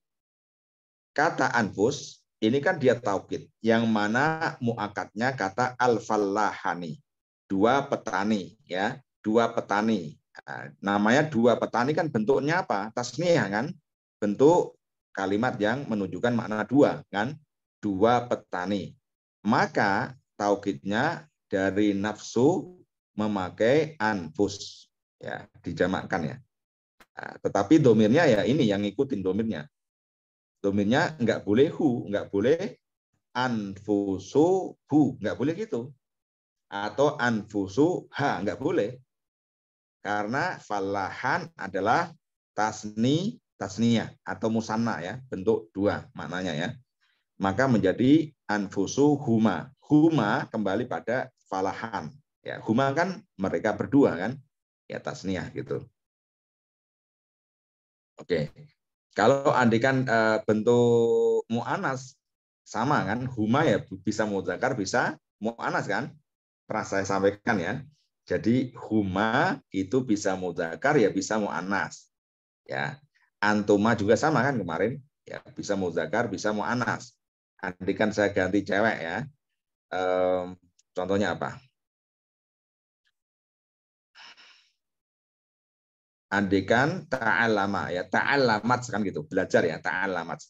S1: kata anfus ini kan dia taukid, yang mana muakatnya kata al-fallahani, dua petani ya, dua petani. Nah, namanya dua petani kan bentuknya apa? Tasniyah kan, bentuk kalimat yang menunjukkan makna dua kan, dua petani. Maka taukidnya dari nafsu memakai anfus ya, dijamakkan ya. Nah, tetapi domirnya ya ini yang ngikutin domirnya. Domirnya nggak boleh hu, nggak boleh anfusuhu, nggak boleh gitu. Atau anfusuha, nggak boleh. Karena fallahan adalah tasniyah atau musanna ya, bentuk dua maknanya ya. Maka menjadi anfusuhuma. Huma kembali pada fallahan. Ya, huma kan mereka berdua kan, ya tasniyah gitu. Oke, kalau andikan bentuk mu'anas sama kan, huma ya bisa mudzakar bisa mu'anas kan, pernah saya sampaikan ya. Jadi huma itu bisa mudzakar ya bisa mu'anas. Ya, antuma juga sama kan kemarin, ya bisa mudzakar bisa mu'anas. Andikan saya ganti cewek ya, contohnya apa? Andikan ta'allama ya, ta'allamat kan gitu, belajar ya, ta'allamat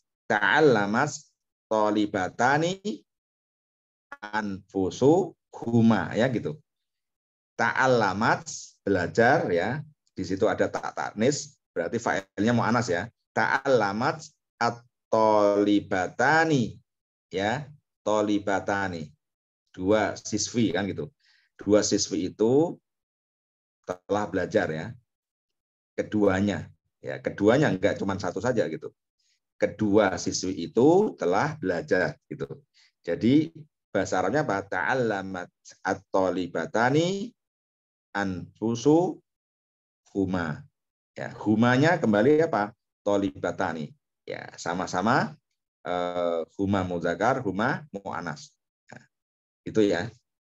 S1: tholibatani anfusuhuma ya gitu. Ta'allamat belajar ya, di situ ada tak taknis berarti fa'ilnya mu'anas ya. Ta'allamat at-tholibatani ya, tholibatani. Dua siswi kan gitu. Dua siswi itu telah belajar ya. Keduanya ya, keduanya enggak cuma satu saja gitu. Kedua siswi itu telah belajar gitu. Jadi bahasa Arabnya apa? Ta'allamat at-tholibatani anfusuhuma. Ya, humanya kembali apa? Tholibatani. Ya, sama-sama huma mudzakar, huma muannas. Nah, itu ya.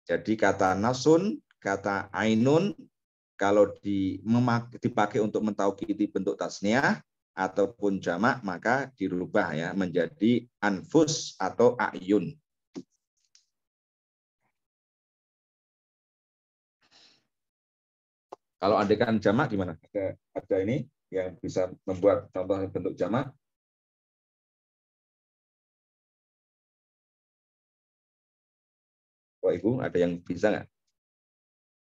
S1: Jadi kata nasun, kata ainun kalau dipakai untuk mentaukidi bentuk tasniyah ataupun jamak maka dirubah ya menjadi anfus atau ayun. Kalau andekan jamak gimana? Ada ini yang bisa membuat contoh bentuk jamak? Oh, Ibu, ada yang bisa nggak?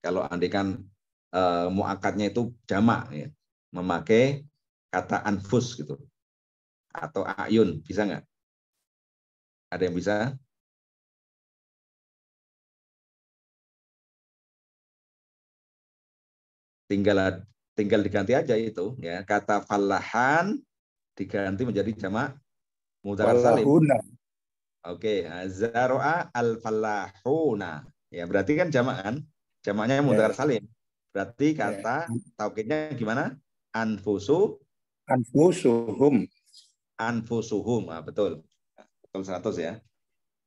S1: Kalau andekan muakatnya itu jamak ya, memakai kata anfus gitu atau ayun, bisa nggak? Ada yang bisa? Tinggal diganti aja itu ya, kata fallahan diganti menjadi jamak mudzakkar salim. Oke, zaro'a al-fallahuna. Ya, berarti kan jamak kan? Jamaknya mudzakkar salim. Berarti kata taukidnya gimana?
S5: Anfusuhum.
S1: Anfusuhum. Nah, betul. Betul 100 ya.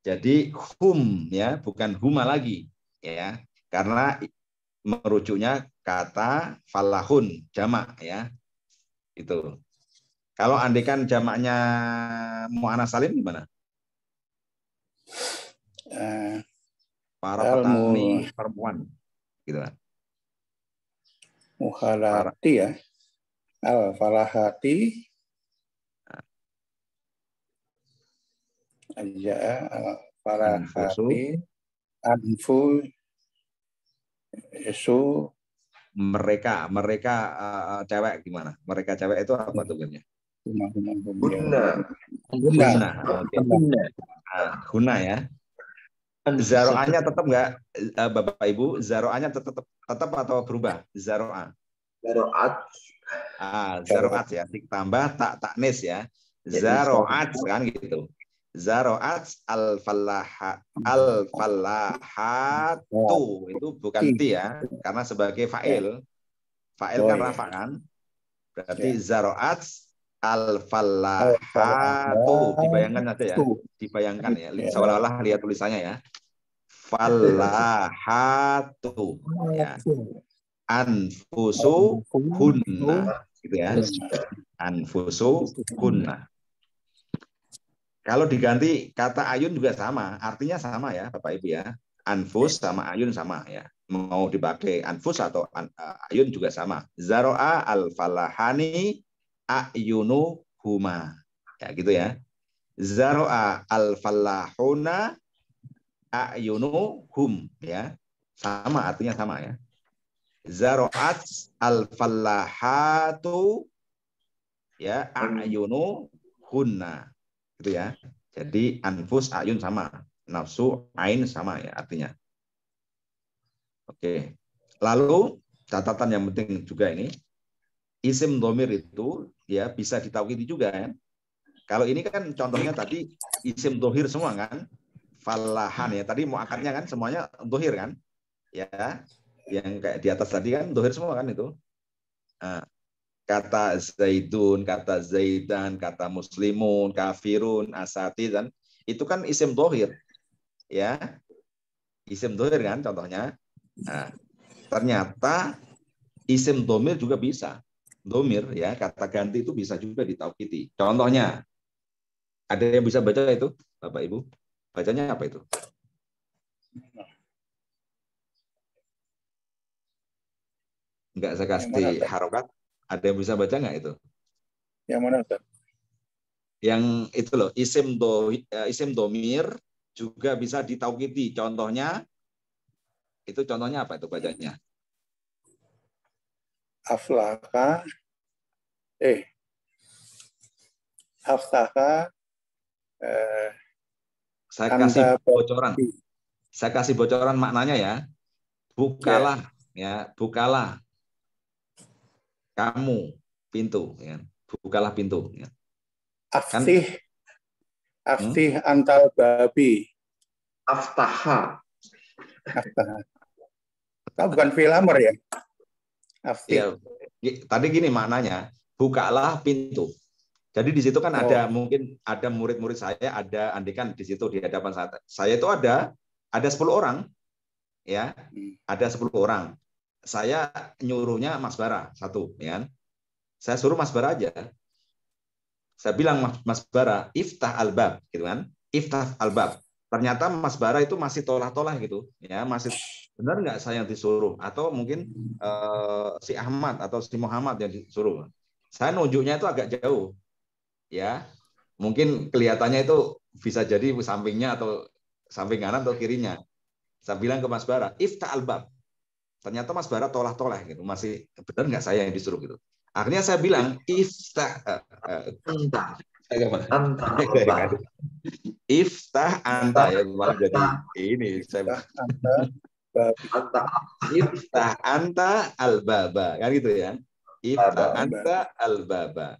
S1: Jadi hum ya, bukan huma lagi ya. Karena merujuknya kata falahun jamak ya. Itu. Kalau andekan jamaknya mu'annas salim gimana? Para petani perempuan, gitu kan.
S5: Mukhalati ya. Al-falahati. Aja al-falahati. Anfu. Isu.
S1: Mereka cewek gimana? Mereka cewek itu apa tuh? Guna. Oke. Guna ya. Zaro'anya tetap nggak, Bapak Ibu? Zaro'anya tetap atau berubah? Zaro'a. Zaro'at ya. Ditambah taknis ya. Zaro'at kan gitu. Zaro'at al-falahatu itu bukan ti ya, karena sebagai fa'il. Fa'il kan rafa kan. Berarti zaro'at al-falahatu, dibayangkan aja ya, dibayangkan ya, seolah-olah lihat tulisannya ya. Falahatu ya. Anfusu hunna gitu ya. Anfusu hunna. Kalau diganti kata ayun juga sama, artinya sama ya Bapak Ibu ya. Anfus sama ayun sama ya. Mau dipakai anfus atau ayun juga sama. Zaro'a al-falahani ayunu huma. Ya gitu ya. Zaro'a al-falahuna ayunu hum ya. Sama, artinya sama ya. Zaro'at al-falahatu ya ayunu hunna. Gitu ya. Jadi anfus ayun sama, nafsu ain sama ya artinya. Oke. Lalu catatan yang penting juga ini, isim domir itu ya bisa ditaukidi juga ya. Kalau ini kan contohnya tadi isim dohir semua kan, falahan ya. Tadi muakatnya kan semuanya dohir kan, ya. Yang kayak di atas tadi kan dohir semua kan itu. Nah, kata zaidun, kata zaidan, kata muslimun, kafirun, asatidan, itu kan isim dohir. Ya, isim dohir kan contohnya. Nah, ternyata isim domir juga bisa. Domir ya, kata ganti itu bisa juga ditaukiti. Contohnya, ada yang bisa baca itu, Bapak Ibu? Bacanya apa itu? Enggak saya kasih harokat. Ada yang bisa baca nggak itu?
S5: Yang mana, Ustaz?
S1: Yang itu loh, isim domir juga bisa ditaukiti. Contohnya, itu contohnya apa itu bacanya?
S5: Aflaka, aftaka,
S1: saya kasih bocoran. Saya kasih bocoran maknanya ya. Bukalah, ya, bukalah kamu pintu, ya. Bukalah pintu. Ya.
S5: Aftih antal babi.
S3: Aftaha.
S5: Kau bukan filamer ya? Aftih.
S1: Ya, tadi gini maknanya, bukalah pintu. Jadi di situ kan ada mungkin ada murid-murid saya, ada andikan di situ di hadapan saya. Saya itu ada 10 orang, ya, ada 10 orang. Saya nyuruhnya Mas Bara satu, ya. Saya suruh Mas Bara aja. Saya bilang Mas Bara, iftah al-bab, gitu kan? Iftah al-bab. Ternyata Mas Bara itu masih tolah-tolah gitu, ya, masih benar nggak saya yang disuruh atau mungkin si Ahmad atau si Muhammad yang disuruh. Saya nunjuknya itu agak jauh, ya. Mungkin kelihatannya itu bisa jadi sampingnya atau samping kanan atau kirinya. Saya bilang ke Mas Bara, iftah al-bab. Ternyata Mas Bara tolah-tolah gitu, masih benar nggak saya yang disuruh gitu. Akhirnya saya bilang iftah iftah anta ya, malah jadi ini saya iftah anta al-baba kan gitu ya. Iftah anta al-baba.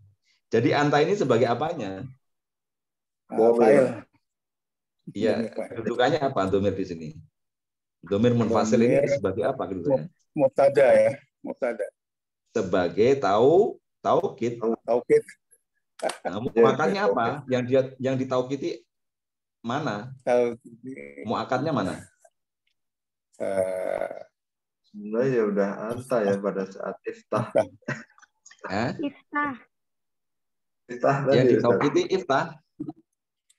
S1: Jadi anta ini sebagai apanya? Iya, kedudukannya apa domir di sini? Domir munfasil ini sebagai apa gitu ya?
S5: Mubtada ya, mubtada.
S1: Sebagai taukid. Nah, muakatnya apa? Yang ditaukiti mana? Muakatnya mana?
S3: Sebenarnya udah anta ya pada saat iftah.
S1: Iftah. Yang ditaukiti iftah.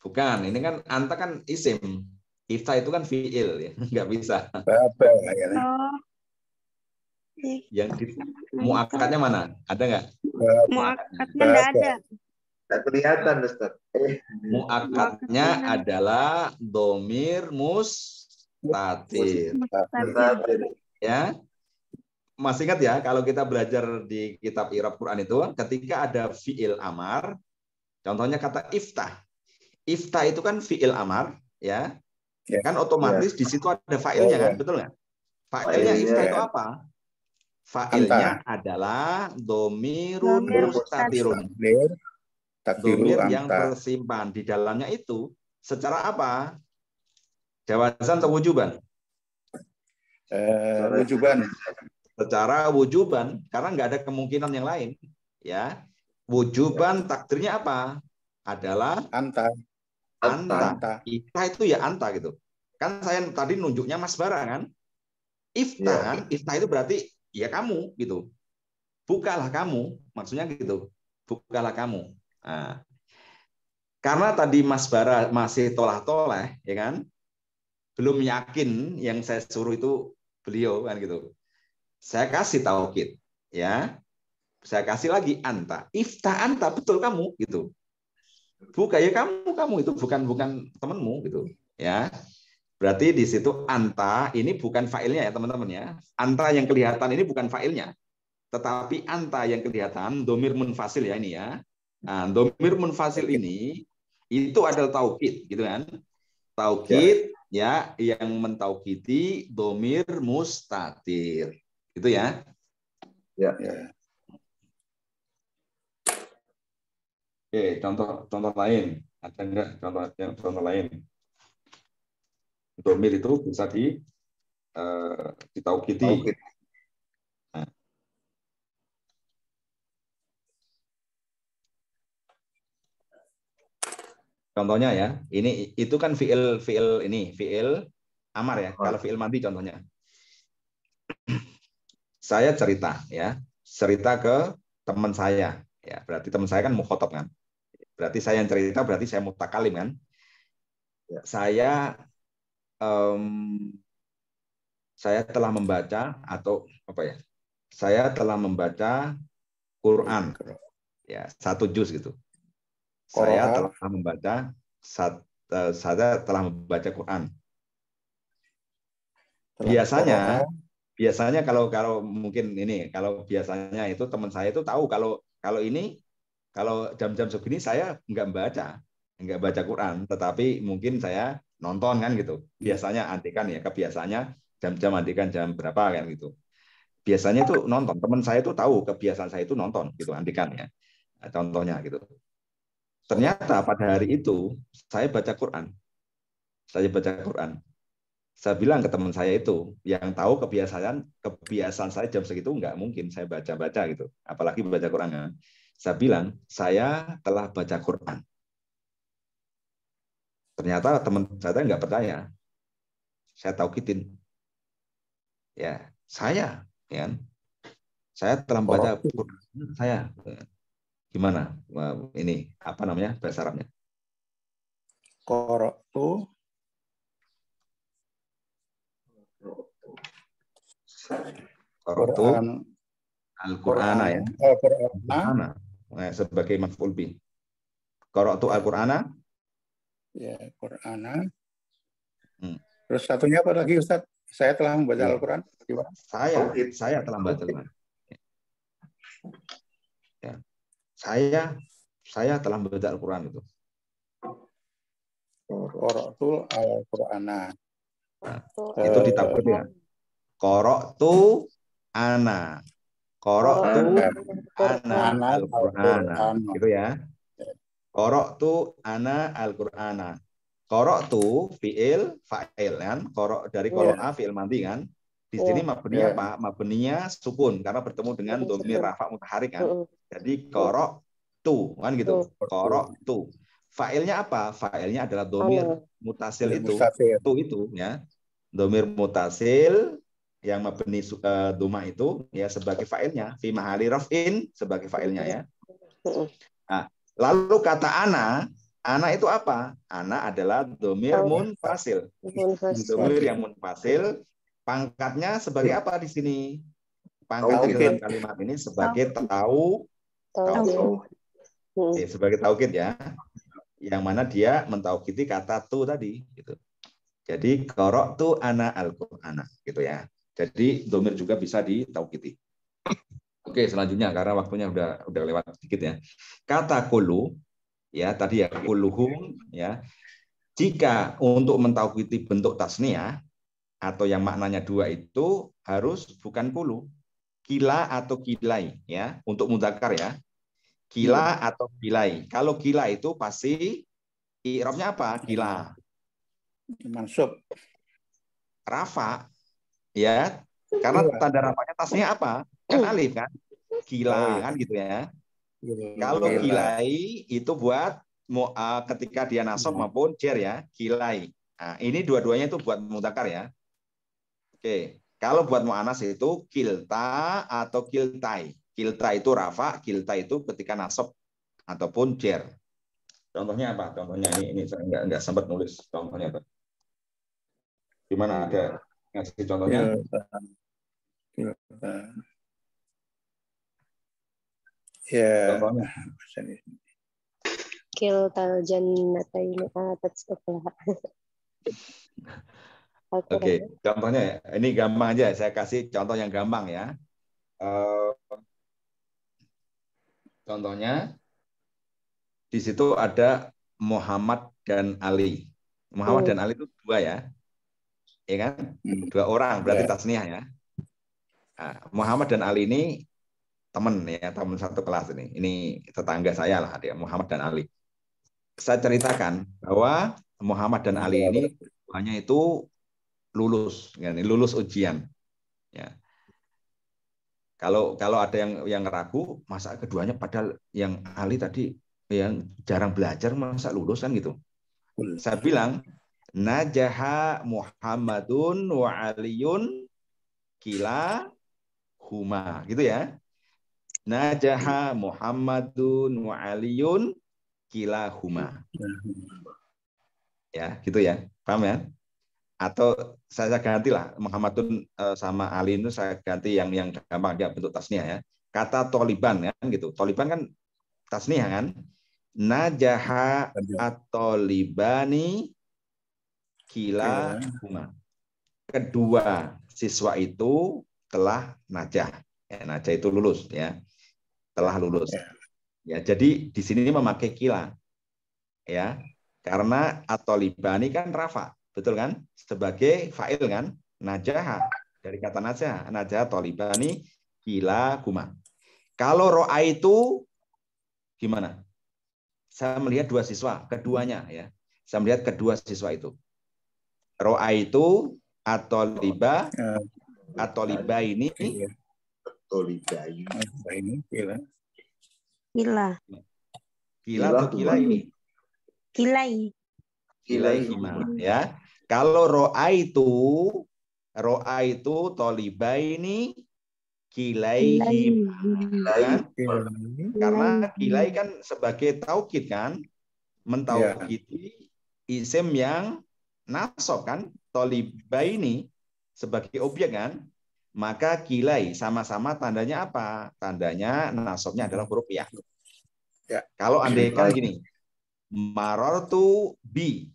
S1: Bukan, ini kan anta kan isim. Ifta itu kan fiil ya, nggak bisa.
S5: Baba ya.
S6: Oh,
S1: Yang muakatnya mana? Ada nggak?
S6: muakatnya nggak ada.
S3: Nggak kelihatan, Ustaz.
S1: Muakatnya adalah domir mustatir.
S3: Mustatir.
S1: Ya, masih ingat ya kalau kita belajar di kitab I'rab Quran itu ketika ada fiil amar, contohnya kata iftah. Iftah itu kan fiil amar, ya.
S5: Ya.
S1: Kan otomatis di situ ada fa'ilnya kan, betul nggak? Fa'ilnya iftah itu apa? Fa'ilnya adalah domirun mustatirun. Domir yang tersimpan di dalamnya itu secara apa? Jawazan atau wujuban?
S5: Wujuban.
S1: Secara wujuban, karena nggak ada kemungkinan yang lain. Ya, wujuban takdirnya apa? Adalah
S5: Anta.
S1: Ifta itu ya anta gitu. Kan saya tadi nunjuknya Mas Bara kan? Ifta itu berarti ya kamu gitu. Bukalah kamu, maksudnya gitu. Bukalah kamu. Nah, karena tadi Mas Bara masih tolah-toleh, ya kan? Belum yakin yang saya suruh itu beliau kan gitu. Saya kasih taukid, ya. Saya kasih lagi anta. Ifta anta, betul kamu gitu. Buka ya kamu itu bukan temanmu gitu, ya. Berarti di situ anta ini bukan failnya ya teman-teman ya. Anta yang kelihatan ini bukan failnya. Tetapi anta yang kelihatan domir munfasil ya ini ya. Nah, domir munfasil ini itu adalah taukid gitu kan. Taukid ya yang mentaukidi domir mustatir. Itu ya.
S3: Ya.
S1: Oke, contoh lain. Ada enggak contoh lain? Domir itu bisa ditaukidi. Nah. Contohnya ya, itu kan fiil amar ya. Kalau fiil madi contohnya. Saya cerita ke teman saya ya, berarti teman saya kan mukhotob kan. Berarti saya yang cerita, berarti saya mutakalim kan. Ya. Saya telah membaca atau apa ya? Saya telah membaca Quran ya, 1 juz gitu. Saya telah membaca Quran. Biasanya kalau mungkin ini, kalau biasanya itu teman saya itu tahu kalau jam-jam segini saya nggak baca Quran, tetapi mungkin saya nonton kan gitu. Biasanya antikan ya, kebiasaannya jam-jam antikan jam berapa kan gitu. Biasanya itu nonton. Teman saya itu tahu kebiasaan saya itu nonton gitu, antikan ya. Contohnya gitu. Ternyata pada hari itu saya baca Quran. Saya bilang ke teman saya itu yang tahu kebiasaan saya jam segitu nggak mungkin saya baca gitu, apalagi baca Quran kan. Saya bilang saya telah baca Quran. Ternyata teman saya nggak percaya. Saya tauqidin. Ya, saya telah membaca Quran. Saya gimana? Ini apa namanya bahasa Arabnya?
S5: Qara'tu
S1: Al-Qur'ana ya. Al-Qur'ana sebagai maf'ul bih. Qara'tu Al-Qur'ana.
S5: Ya, Qur'ana. Terus satunya apa lagi Ustaz? Saya telah membaca Al-Qur'an. Gimana?
S1: Saya telah membaca Al-Qur'an. Ya. Saya telah membaca Al-Qur'an itu.
S5: Qara'tu Al-Qur'ana.
S1: Itu ditakut ya. Qara'tu ana. Qara'tu ana Al-Qur'ana. Gitu ya. Qara'tu ana Al-Qur'ana. Qara'tu fi'il fa'il kan. Dari qara'a fi'il madhi kan. Di sini mabninya apa? Mabninya sukun karena bertemu dengan dhamir rafa' mutaharik kan. Jadi qara'tu kan gitu. Qara'tu. Fa'ilnya apa? Fa'ilnya adalah dhamir mutasil itu ya. Dhamir mutasil yang mabni dhamma itu ya sebagai fa'ilnya, fi mahalli raf'in sebagai fa'ilnya ya. Nah, lalu kata ana Anak itu apa? Anak adalah domir munfasil. Domir yang munfasil, pangkatnya sebagai apa di sini? Pangkat di dalam kalimat ini sebagai taukid. Sebagai taukid ya. Yang mana dia mentaukidi kata tu tadi gitu. Jadi qara'tu ana al-Qur'ana gitu ya. Jadi domir juga bisa ditaukidi. Oke, selanjutnya karena waktunya udah lewat sedikit ya. Kata kullu ya tadi ya kulluhum ya. Jika untuk mentaukidi bentuk tasniyah atau yang maknanya dua itu harus bukan kullu, kila atau kilai ya untuk mudzakkar ya. Kila atau kilai. Kalau kila itu pasti i'rabnya apa? Kila.
S5: Mansub.
S1: Rafa ya. Karena tanda rafanya tasnya apa? Kan alif kan? Kila kan gitu ya. Kalau kilai itu buat ketika dia nasab maupun jer ya, kilai. Nah, ini dua-duanya itu buat mudzakkar ya. Oke. Kalau buat mu'annas itu kilta atau kiltai. Kilta itu rafa, kilta itu ketika nasab ataupun jer. Contohnya apa? Contohnya ini saya nggak sempat nulis contohnya apa. Gimana ada ngasih contohnya?
S5: Ya.
S1: Contohnya.
S7: Kiltal jannataini atat sebelah.
S1: Oke, contohnya ini gampang aja. Saya kasih contoh yang gampang ya. Contohnya di situ ada Muhammad dan Ali. Muhammad dan Ali itu dua ya. Ya kan? Dua orang berarti tasniyah ya. Nah, Muhammad dan Ali ini teman ya, teman satu kelas ini. Ini tetangga saya lah dia Muhammad dan Ali. Saya ceritakan bahwa Muhammad dan Ali ini hanya itu lulus ujian. Ya. Kalau ada yang ragu, masa keduanya padahal yang Ali tadi yang jarang belajar masa lulus kan gitu. Saya bilang najaha Muhammadun wa Aliyun kila huma gitu ya. Najaha Muhammadun wa Aliyun kila huma. Ya, gitu ya. Paham ya? Atau saya gantilah Muhammadun sama Ali itu saya ganti yang gampang ya bentuk tasniah ya. Kata toliban kan gitu. Toliban kan tasniah kan. Najaha at-tolibani kila huma. Kedua siswa itu telah najah. Ya, najah itu lulus ya. Telah lulus. Ya, jadi di sini memakai kila. Ya. Karena at-tolibani kan rafa. Betul kan? Sebagai fa'il kan? Najaha. Dari kata najah. Najah tolibani kila huma. Kalau ro'a itu gimana? Saya melihat dua siswa, keduanya ya. Saya melihat kedua siswa itu. Ro'a itu atoliba ini kila atau kila ini kilai hima ya. Kalau ro'a itu toliba ini kilai hima kan? Karena kilai kan sebagai taukid kan, mentaukidi isim yang nasab kan, toliba ini sebagai objek kan, maka kilai sama-sama tandanya apa? Tandanya nasabnya adalah huruf ya. Kalau andaikan gini, marortu bi,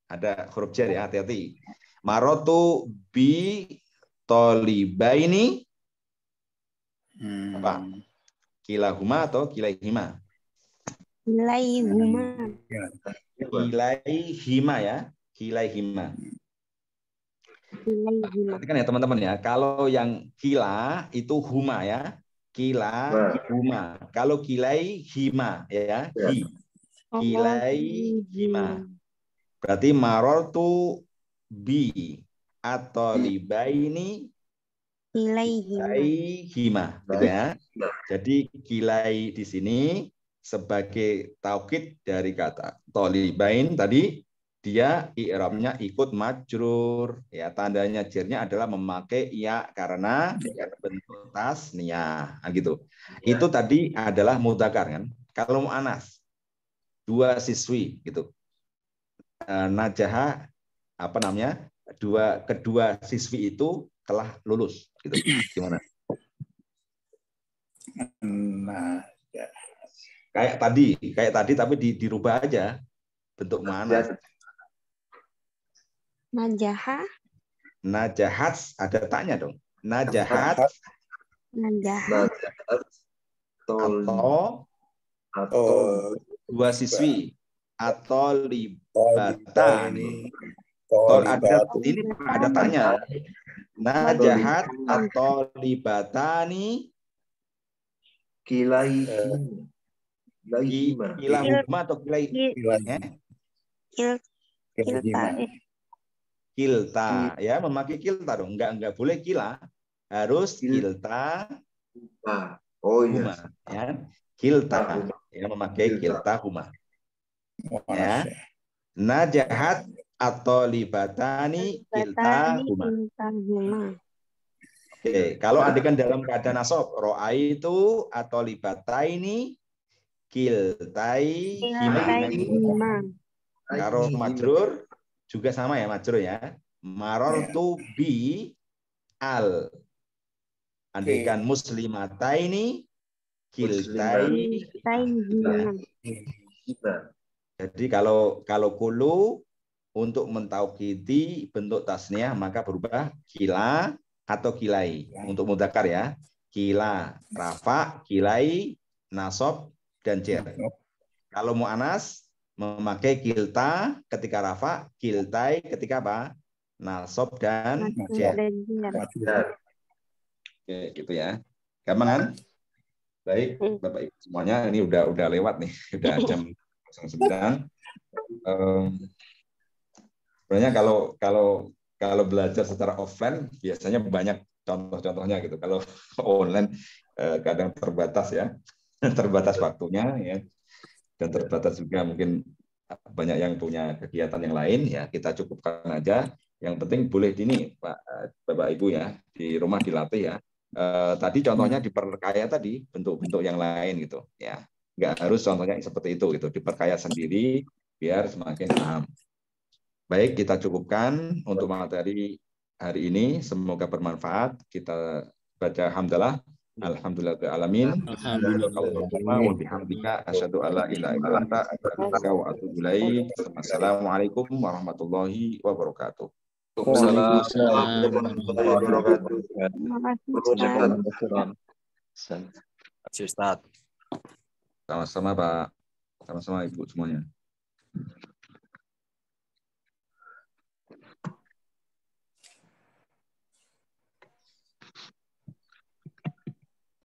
S1: ada huruf jar ya, hati-hati. Marortu bi toliba ini apa? Kilahuma atau kilaihima?
S6: Kilaihuma.
S1: Kilaihima ya, kilaihima. Perhatikan ya teman-teman ya, kalau yang kila itu huma ya, kila huma. Kalau kilaihima ya, hi. Kilaihima. Berarti marortu bi atau libaini kilaihima, gitu ya. Jadi kilai di sini sebagai taukid dari kata tolibain tadi, dia i'rabnya ikut majrur ya, tandanya jernya adalah memakai ya karena bentuk tasniyah gitu. Itu tadi adalah mudzakkar kan. Kalau mu'annas 2 siswi gitu. Najaha apa namanya? Kedua siswi itu telah lulus gitu. Gimana?
S5: Nah, ya.
S1: Kayak tadi tapi dirubah aja bentuk mana.
S6: Najaha.
S1: Najahat ada tanya dong. Najahat atau 2 siswi atau libatani. Ini ada tanya. Najahat atau libatani kilahuma atau kilta ya, memakai kilta dong. Enggak boleh kila. Harus kilta.
S3: Oh
S1: huma, ya. Kilta ya, memakai kilta huma. Ya. Najahat atau libatani kilta huma. Oke, kalau adegan dalam keadaan nasab, ro'ai itu atau libataini kiltai hima. Kalau majrur juga sama ya, majrur ya. Marartu bi al. Adegan muslimataini kiltai hima. Jadi kalau kulu untuk mentaukidi bentuk tasniah maka berubah kila atau kilai untuk mudzakkar ya. Kila, rafa, kilai, nasab, dan jer. Kalau mu'anas memakai kilta ketika rafa, kiltai ketika apa? Nasab dan jer. Oke, gitu ya. Gampang kan? Baik, Bapak Ibu semuanya, ini udah lewat nih, udah jam 09. Sebenarnya kalau belajar secara offline biasanya banyak contoh-contohnya gitu. Kalau online kadang terbatas ya, terbatas waktunya ya, dan terbatas juga mungkin banyak yang punya kegiatan yang lain ya. Kita cukupkan aja. Yang penting boleh ini Bapak Ibu ya, di rumah dilatih ya. Tadi contohnya diperkaya tadi bentuk-bentuk yang lain gitu ya. Nggak harus contohnya seperti itu gitu, diperkaya sendiri biar semakin paham. Baik, kita cukupkan untuk materi hari ini. Semoga bermanfaat. Kita baca hamdalah. Alhamdulillahil alamin. Wa bihamdika asyhadu alla ilaha illa anta astaghfiruka wa atubu ilaik. Assalamualaikum warahmatullahi wabarakatuh.
S3: Waalaikumsalam warahmatullahi wabarakatuh.
S1: Sama-sama Pak. Sama-sama Ibu semuanya.